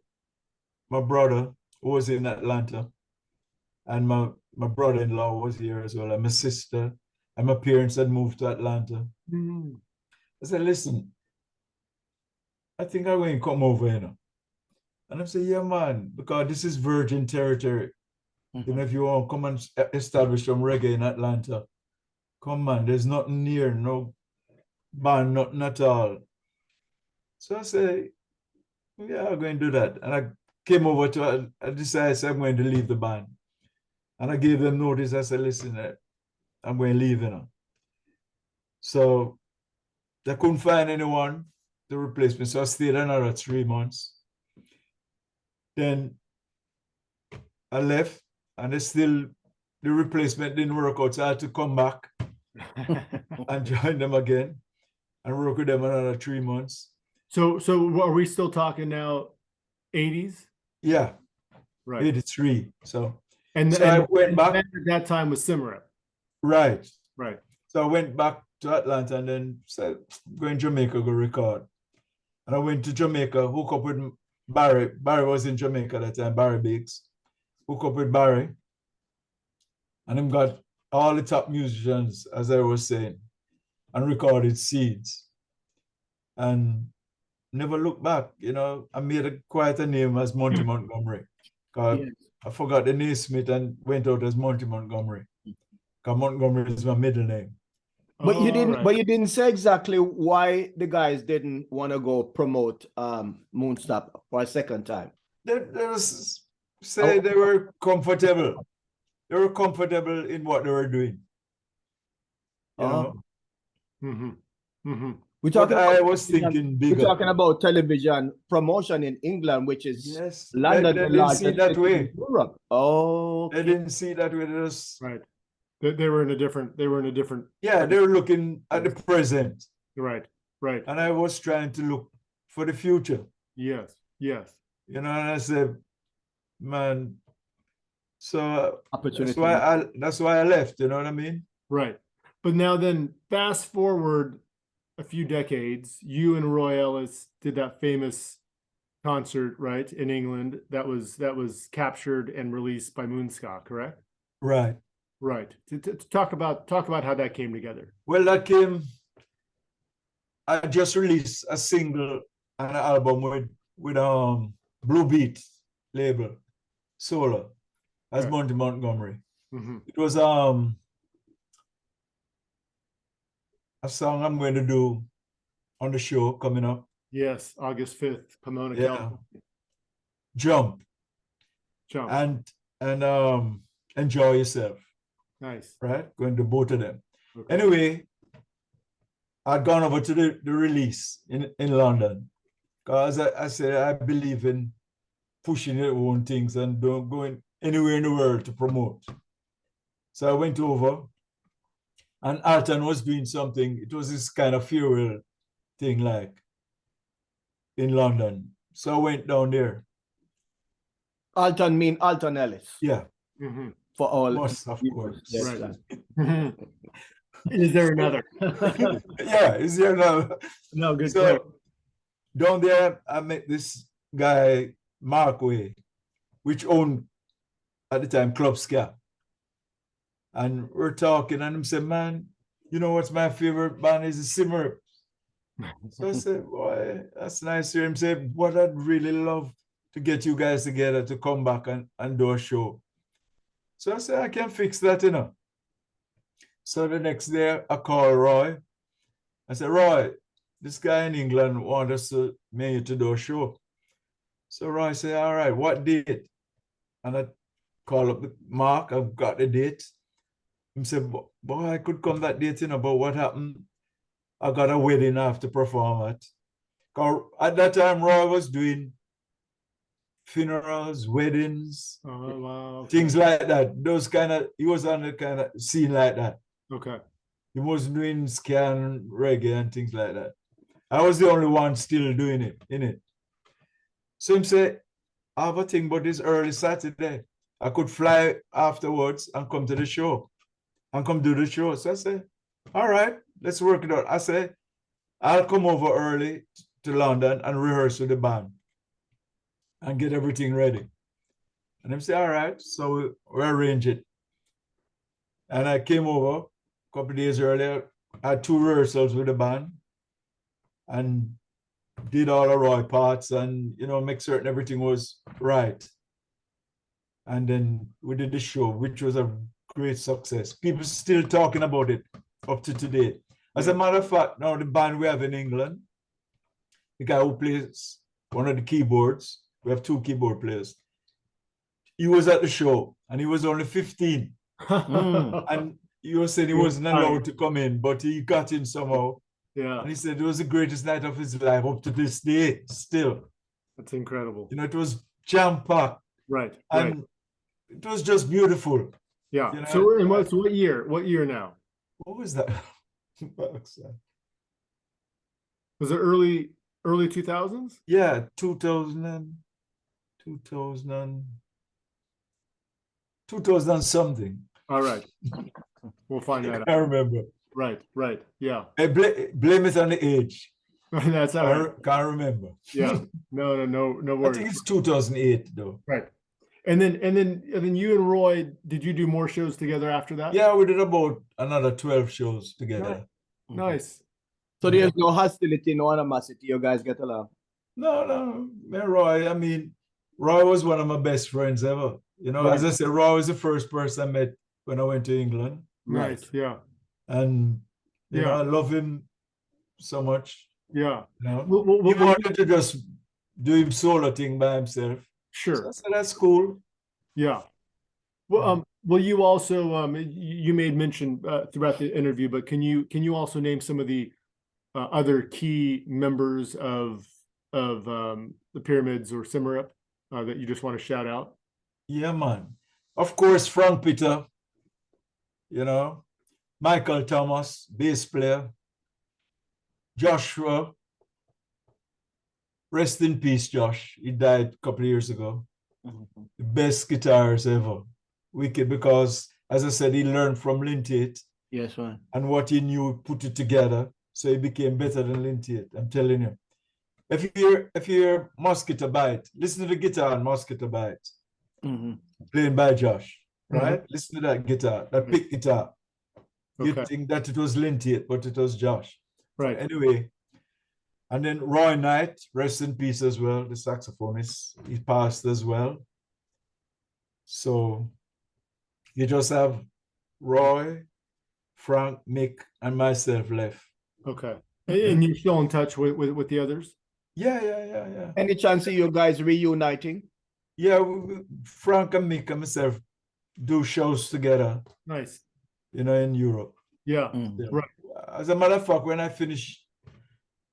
brother who was in Atlanta, and my brother-in-law was here as well, and my sister, and my parents had moved to Atlanta. Mm-hmm. I said, listen, I think I'm going to come over, And I said, yeah, man, because this is virgin territory. Mm-hmm. If you want to come and establish some reggae in Atlanta, come, man, there's nothing near, no band, nothing at all. So I said, yeah, I'm going to do that. And I came over I decided I'm going to leave the band. And I gave them notice. I said, listen, I'm going to leave, So they couldn't find anyone to replace me. So I stayed another 3 months. Then I left, and the replacement didn't work out. So I had to come back and join them again and work with them another 3 months. So are we still talking now 80s? Yeah, Right. 83. So And I went back. At that time was Symarip. Right. Right. So I went back to Atlanta and then said, go in Jamaica, go record. And I went to Jamaica, hook up with Barry. Barry was in Jamaica at that time, Barry Biggs. Hook up with Barry. And him got all the top musicians, as I was saying, and recorded Seeds. And never looked back, you know. I made quite a name as Monty Montgomery. Because I forgot the Neysmith and went out as Monty Montgomery. Because Montgomery is my middle name. But you didn't say exactly why the guys didn't want to go promote Moonstop for a second time. They were comfortable. They were comfortable in what they were doing. You know? I was thinking bigger. We're talking about television promotion in England, which is London. They didn't see it that way. Europe. Oh, they didn't see it that way. Right. They were in a different. Yeah, they were looking at the present. Right. And I was trying to look for the future. Yes. You know, and I said, man, so that's why I left, you know what I mean? Right. But now then, fast forward a few decades, you and Roy Ellis did that famous concert, right, in England that was captured and released by Moonska, correct? Right. To talk about how that came together. Well, I just released a single and an album with Blue Beat label, solo, as Monty Montgomery. It was a song I'm going to do on the show coming up. Yes, August 5th, Pomona, California. Jump. And Enjoy Yourself. Nice. Right? Going to both of them. Okay. Anyway, I'd gone over to the release in London. Because I said I believe in pushing your own things and don't going anywhere in the world to promote. So I went over, and Alton was doing something. It was this kind of farewell thing, like in London. So I went down there. Alton mean Alton Ellis. Yeah. For all. Most, of course. Yes. Right. Is there another? Yeah, is there another? No, good. So down there, I met this guy, Mark Way, which owned at the time Club Ska. And we're talking, and he said, man, you know what's my favorite band is the Symarip. So I said, boy, that's nice to hear him say, what I'd really love to get you guys together to come back and do a show. So I said, I can fix that, you know. So the next day, I called Roy. I said, Roy, this guy in England wants us to do a show. So Roy said, all right, what date? And I called up Mark, I've got the date. He said, boy, I could come that date, you know, but what happened? I got a wedding I have to perform at. At that time, Roy was doing funerals, weddings, things like that. He was on the kind of scene like that. Okay. He was doing ska and reggae and things like that. I was the only one still doing it, in it. So he said, I have a thing about this early Saturday. I could fly afterwards and come to the show and come do the show. So I said, all right, let's work it out. I said, I'll come over early to London and rehearse with the band and get everything ready. And I said, all right, so we arrange it. And I came over a couple of days earlier, I had 2 rehearsals with the band and did all the Roy parts and, you know, make certain everything was right. And then we did the show, which was a great success. People still talking about it up to today. As a matter of fact, now the band we have in England, the guy who plays one of the keyboards, we have 2 keyboard players. He was at the show and he was only 15. And he was saying he wasn't allowed to come in, but he got in somehow. Yeah. And he said it was the greatest night of his life up to this day, still. That's incredible. You know, it was jam-packed. Right. And it was just beautiful. Yeah. You know, So, and what year? What year now? What was that? Was it early 2000s? Yeah, 2000 something. All right. We'll find that out. I remember. Right. Yeah. I blame it on the age. That's all right. Can't remember. Yeah. No I worries. think it's 2008 though. Right. And then you and Roy, did you do more shows together after that? Yeah, we did about another 12 shows together. Nice. So there's no hostility, no animosity. You guys get along. No. Man, Roy, I mean, Roy was one of my best friends ever. You know, as I said, Roy was the first person I met when I went to England. Nice. Yeah. And you know, I love him so much. Yeah. You know, he wanted to just do his solo thing by himself. Sure. So I said, that's cool. Yeah. Well, you also you made mention throughout the interview, but can you also name some of the other key members of the Pyramids or Symarip that you just want to shout out? Yeah, man. Of course, Frank Peter, you know, Michael Thomas, bass player, Joshua, rest in peace, Josh. He died a couple of years ago. The best guitarist ever. Wicked, because, as I said, he learned from Lintate. Yes, man. And what he knew, put it together. So he became better than Lintate. I'm telling you. If you hear Mosquito Bite, listen to the guitar on Mosquito Bite. Playing by Josh, right? Listen to that guitar, that pick guitar. You think that it was Lintate, but it was Josh. Right. So anyway, and then Roy Knight, rest in peace as well, the saxophonist. He passed as well. So you just have Roy, Frank, Mick, and myself left. Okay. And you're still in touch with the others? Yeah. Any chance of you guys reuniting? Yeah, Frank and Mick and myself do shows together. Nice. You know, in Europe. Yeah. Right. As a matter of fact, when I finish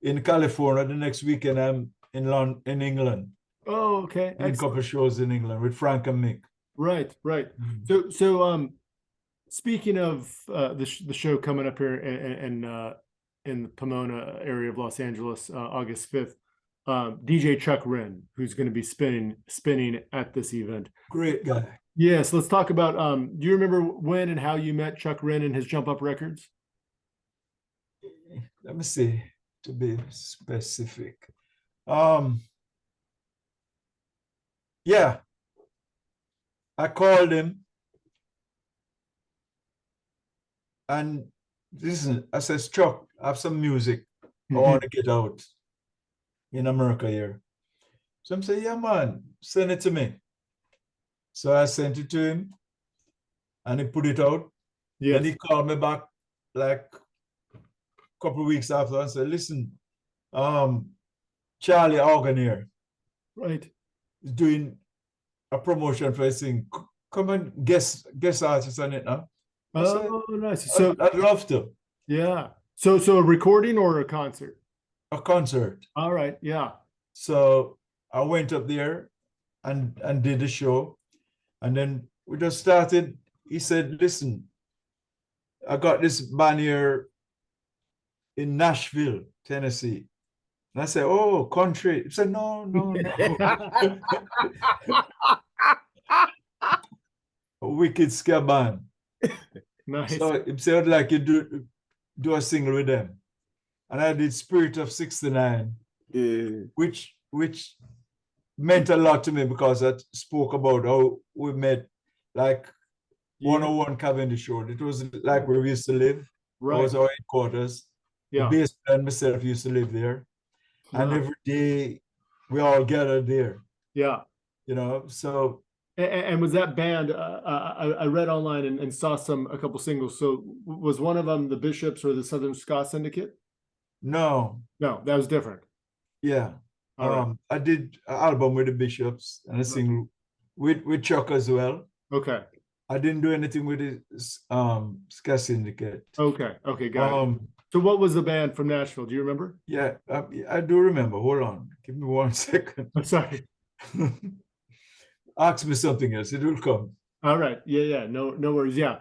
in California, the next weekend I'm in England. Oh, okay. In a couple of shows in England with Frank and Mick. Right. So speaking of the show coming up here in the Pomona area of Los Angeles, August 5th, DJ Chuck Wren, who's going to be spinning at this event. Great guy. Yes, let's talk about, do you remember when and how you met Chuck Wren and his Jump Up Records? Let me see, to be specific. Yeah, I called him and listen, I said, Chuck, I have some music I want to get out in America here. So I'm saying, yeah, man, send it to me. So I sent it to him and he put it out. Yeah. And he called me back like a couple of weeks after and said, listen, Charlie Organ here. Right. Is doing a promotion for his thing. Come and guest artist on it now. Oh, nice. So I'd love to. Yeah. So a recording or a concert? A concert. All right. Yeah. So I went up there and did the show. And then we just started. He said, listen, I got this band here in Nashville, Tennessee. And I said, oh, country. He said, no. A wicked ska band. Nice. So he said, like, you do a single with them. And I did Spirit of 69, which meant a lot to me because I spoke about how we met, like 101 Cavendish Road. It was like where we used to live. Right. It was our headquarters. Yeah. The bass player and myself used to live there. And every day we all gathered there. Yeah. You know, so. And was that band, I read online and saw a couple singles. So was one of them the Bishops or the Southern Ska Syndicate? No, that was different. Yeah. Right. I did an album with the Bishops and a single with Chuck as well. Okay. I didn't do anything with the Ska Syndicate. Okay, got it. So what was the band from Nashville? Do you remember? Yeah, I do remember. Hold on. Give me 1 second. I'm sorry. Ask me something else. It will come. All right. Yeah. No worries. Yeah.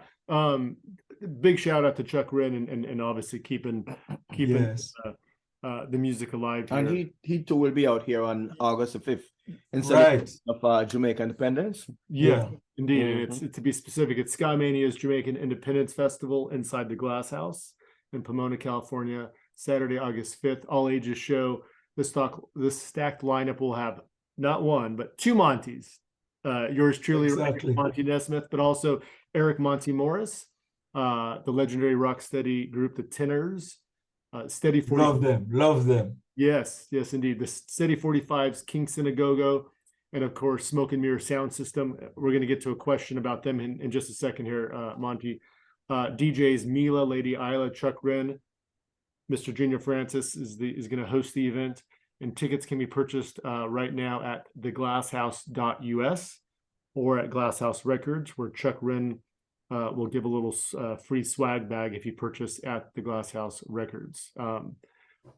Big shout out to Chuck Wren and obviously keeping Yes. The music alive here. And he too will be out here on August the 5th in Right. celebration of Jamaican independence. Yeah, indeed. Mhm. And it's to be specific, it's SkaMania's Jamaican Independence Festival inside the Glasshouse in Pomona, California, Saturday, August 5th. All ages show. This stacked lineup will have not one, but two Montys. Yours truly, Exactly. Monty Neysmith, but also Eric Monty Morris, the legendary rocksteady group, the Tenors, Steady 45. Love them. Yes, indeed. The Steady 45's King Synagogo, and of course, Smoke and Mirror Sound System. We're going to get to a question about them in just a second here, Monty. DJs Mila, Lady Isla, Chuck Wren, Mr. Junor Francis is going to host the event, and tickets can be purchased right now at theglasshouse.us or at Glasshouse Records, where Chuck Wren will give a little free swag bag if you purchase at the Glasshouse Records.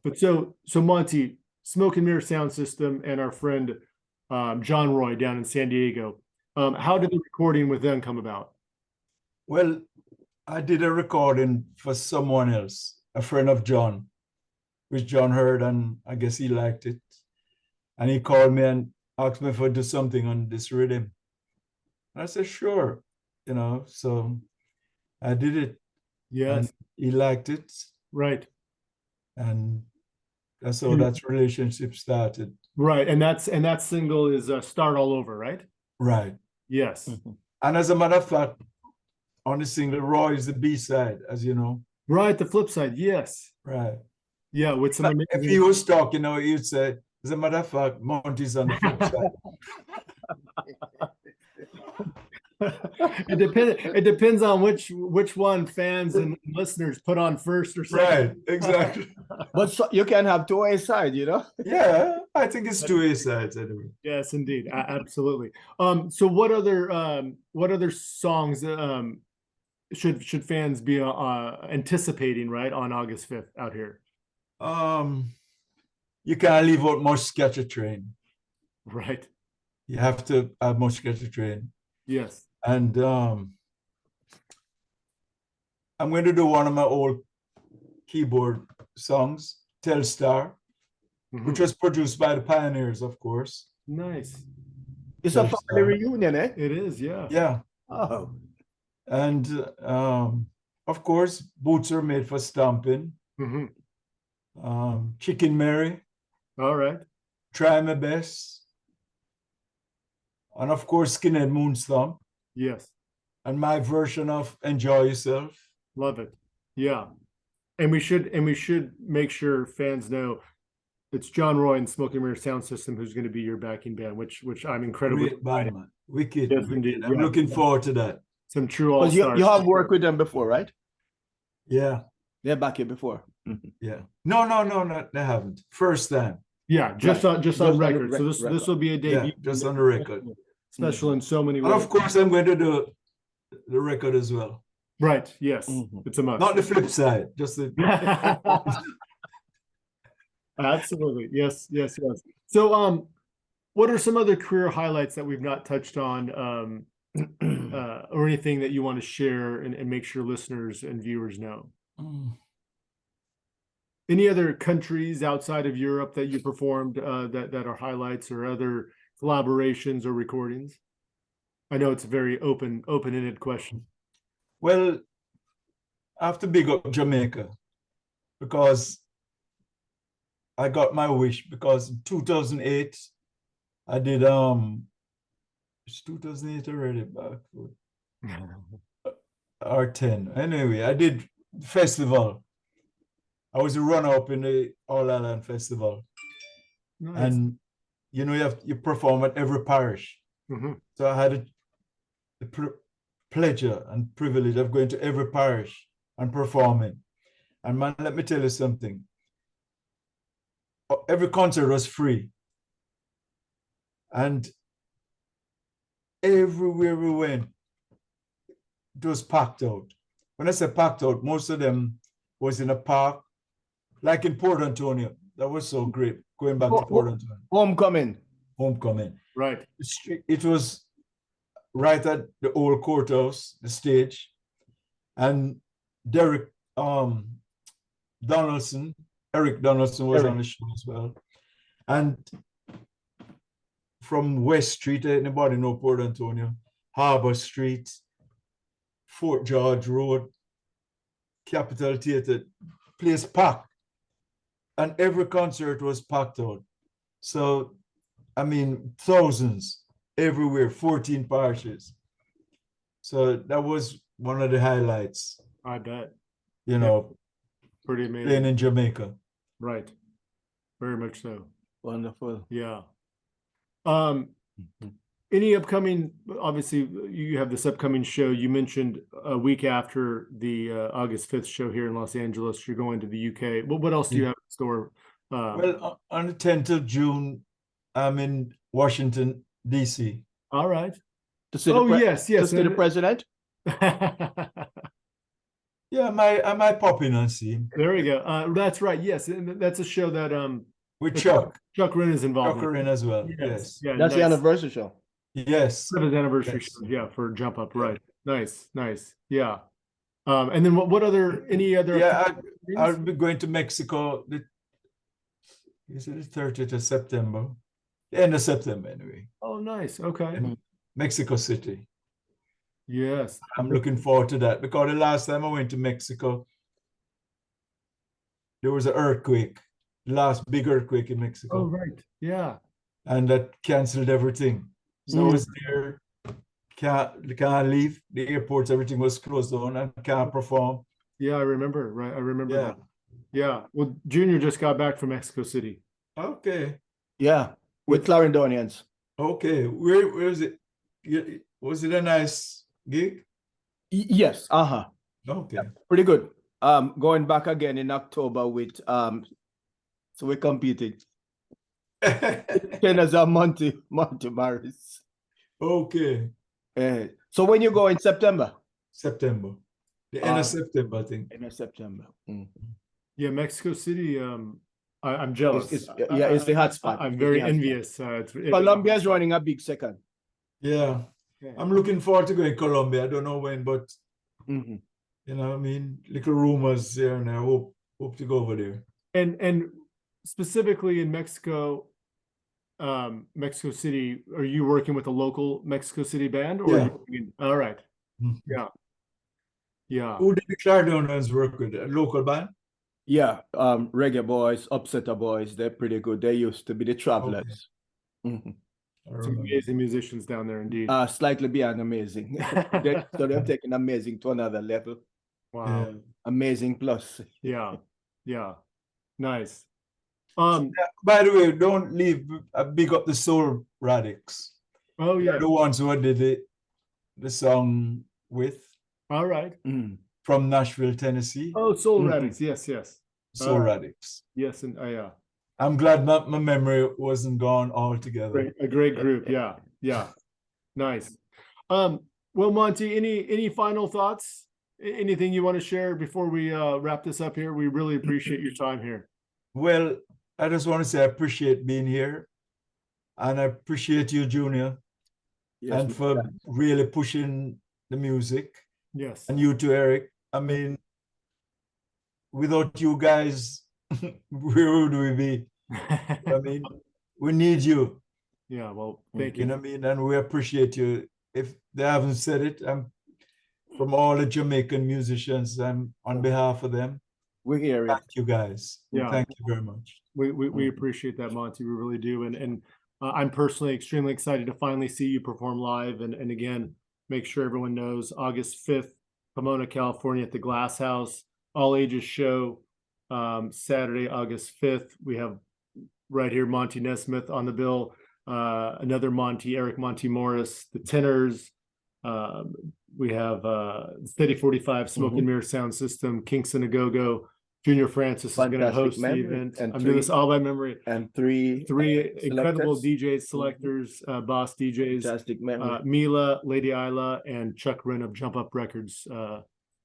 But so Monty, Smoke and Mirror Sound System, and our friend John Roy down in San Diego. How did the recording with them come about? Well, I did a recording for someone else, a friend of John, which John heard, and I guess he liked it. And he called me and asked me if I'd do something on this rhythm. And I said, sure, so I did it. Yes. And he liked it. Right. And that's how that relationship started. Right. And that single is Start All Over, right? Right. Yes. And as a matter of fact, on the single, Roy is the B-side, as you know. Right, the flip side, yes. Right. Yeah, with some amazing... If he was talking, he'd say, as a matter of fact, Monty's on the flip side. It depends on which one fans and listeners put on first or second. Right, exactly. But you can have two A-side, Yeah, I think it's two A-sides anyway. Yes, indeed, absolutely. So what other songs should fans be anticipating, right, on August 5th out here? You can't leave out Much Sketcher Train. Right. You have to have Much Sketcher Train. Yes. And I'm going to do one of my old keyboard songs, Telstar, which was produced by the Pioneers, of course. Nice. It's a family reunion, eh? It is, yeah. Yeah. Oh. And of course, Boots Are Made for Stomping. Chicken Mary. All right. Try My Best. And of course, Skinhead Moonstomp. Yes. And my version of Enjoy Yourself. Love it. Yeah. And we should make sure fans know it's John Roy and Smoke and Mirror Sound System who's going to be your backing band, which I'm incredibly excited. Wicked. Yes, indeed. I'm looking forward to that. Some true all-stars. You have worked with them before, right? Yeah. They're back here before. Yeah. No, they haven't. First time. Yeah, just on record. So this will be a debut. Yeah, just on the record. Special in so many ways. And of course, I'm going to do the record as well. Right. Yes. It's a must. Not the flip side, just the. Absolutely. Yes. So, what are some other career highlights that we've not touched on, or anything that you want to share and make sure listeners and viewers know? Any other countries outside of Europe that you performed that are highlights, or other collaborations or recordings? I know it's a very open-ended question. Well, I have to big up Jamaica because I got my wish, because in 2008 I did it's 2008 already, back or 10. Anyway, I did festival. I was a runner-up in the All Island Festival. Nice. And you perform at every parish. So I had the pleasure and privilege of going to every parish and performing. And man, let me tell you something. Every concert was free. And everywhere we went, it was packed out. When I say packed out, most of them was in a park, like in Port Antonio. That was so great, going back to Port Antonio. Homecoming. Right. It was right at the old courthouse, the stage, and Eric Donaldson was on the show as well. And from West Street, anybody know Port Antonio, Harbor Street, Fort George Road, Capitol Theatre, place packed. And every concert was packed out. So, I mean, thousands everywhere, 14 parishes. So that was one of the highlights. I bet. You know, pretty amazing. Playing in Jamaica. Right. Very much so. Wonderful. Yeah. Any upcoming, obviously you have this upcoming show. You mentioned a week after the August 5th show here in Los Angeles, you're going to the UK. What else do you have in store? Well, on the 10th of June, I'm in Washington, D.C. All right. Yes. To see the president? Yeah, I might pop in and see him. There we go. That's right. Yes. And that's a show that with Chuck Wren is involved. Chuck Wren as well. Yes. Yeah, that's nice. The anniversary show. Yes. His anniversary show, yeah, for Jump Up. Right. Nice. Yeah. And then what other, any other? Yeah, I'll be going to Mexico. Is it the 30th of September? The end of September, anyway. Oh, nice. Okay. In Mexico City. Yes. I'm looking forward to that because the last time I went to Mexico, there was an earthquake, the last big earthquake in Mexico. Oh, right. Yeah. And that canceled everything. So I was there, can't leave. The airports, everything was closed down and can't perform. Yeah, I remember. Right. I remember that. Yeah. Well, Junior just got back from Mexico City. Okay. Yeah. With Clarendonians. Okay. Where is it? Was it a nice gig? Yes. Okay. Yeah, pretty good. Going back again in October with so we're competing. As a Monty Morris. Okay. So when you go in September? September. The end of September, I think. End of September. Yeah, Mexico City. I'm jealous. It's the hot spot. I'm very envious. Colombia is running a big second. Yeah. I'm looking forward to going to Colombia. I don't know when, but mm-hmm. You know, I mean, little rumors here and I hope to go over there. And specifically in Mexico, Mexico City, are you working with a local Mexico City band? Or all right. Mm-hmm. Yeah. Who did the Clarendonians work with? A local band? Yeah, Reggae Boys, Upsetter Boys, they're pretty good. They used to be the Travelers. Okay. Mm-hmm. Some amazing musicians down there indeed. Slightly beyond amazing. So they're taking amazing to another level. Wow. Yeah. Amazing plus. Yeah. Nice. By the way, don't leave big up the Soul Radix. Oh yeah. They're the ones who I did the song with. All right. From Nashville, Tennessee. Oh, Soul Radix. Yes. Soul Radix. Yes, and yeah. I'm glad my memory wasn't gone altogether. A great group. Yeah. Nice. Well, Monty, any final thoughts? Anything you want to share before we wrap this up here? We really appreciate your time here. Well, I just want to say I appreciate being here, and I appreciate you, Junior, and for really pushing the music. Yes. And you too, Eric. I mean, without you guys, where would we be? I mean, we need you. Yeah, well, thank you. You know what I mean? And we appreciate you. If they haven't said it, I'm from all the Jamaican musicians, I'm on behalf of them. We're here. Thank you guys. Yeah. Thank you very much. We appreciate that, Monty. We really do. And I'm personally extremely excited to finally see you perform live. And again, make sure everyone knows August 5th, Pomona, California at the Glasshouse, all ages show. Saturday, August 5th, we have right here Monty Neysmith on the bill. Another Monty, Eric Monty Morris, the tenors. We have Steady 45, Smoke and Mirror Sound System, Kinks and a Go-Go, Junor Francis is going to Fantastic host the memory. event. And I'm doing this all by memory. And three incredible selectors. DJs, selectors, boss DJs, Fantastic memory. Mila, Lady Isla, and Chuck Wren of Jump Up Records.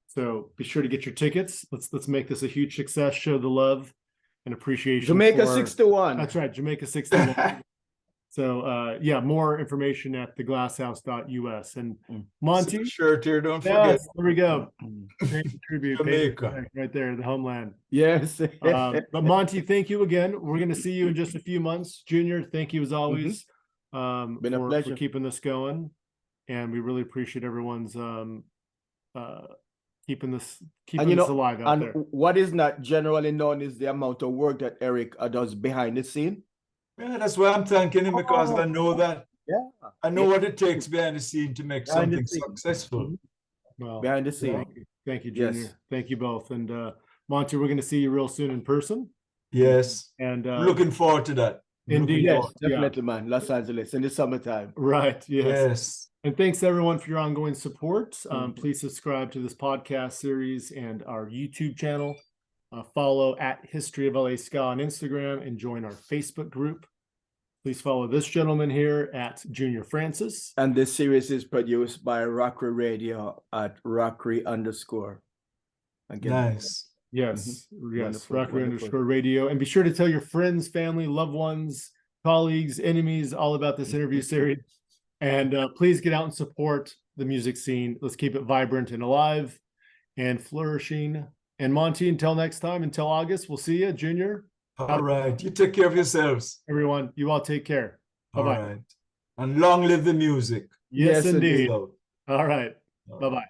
So be sure to get your tickets. Let's make this a huge success. Show the love and appreciation. Jamaica 61. That's right, Jamaica 61. So yeah, more information at theglasshouse.us. And Monty, shirt here, don't forget. yes, there we go. Tribute, Jamaica. right there, the homeland. Yes. But Monty, thank you again. We're going to see you in just a few months. Junor, thank you as always. Been a pleasure for keeping this going, and we really appreciate everyone's keeping this alive out there. What is not generally known is the amount of work that Eric does behind the scene. Yeah, that's why I'm thanking him, because I know that. Yeah, I know what it takes behind the scene to make something successful. Well, behind the scene. thank you, Junor. Yes. Thank you both. And Monty, we're going to see you real soon in person. Yes. And looking forward to that. Indeed. Yes, definitely, man. Los Angeles in the summertime. Right. Yes. Yes. And thanks everyone for your ongoing support. Please subscribe to this podcast series and our YouTube channel. Follow at History of LA Ska on Instagram and join our Facebook group. Please follow this gentleman here at Junor Francis. And this series is produced by Rockery Radio at Rockery_. Again. Nice. Yes, yes, Wonderful, Rockery_radio. And be sure to tell your friends, family, loved ones, colleagues, enemies, all about this interview series. And please get out and support the music scene. Let's keep it vibrant and alive and flourishing. And Monty, until next time, until August, we'll see you, Junor. All right. You take care of yourselves. Everyone, you all take care. Bye-bye. All right. And long live the music. Yes, Yes, indeed. So, All right. Bye-bye.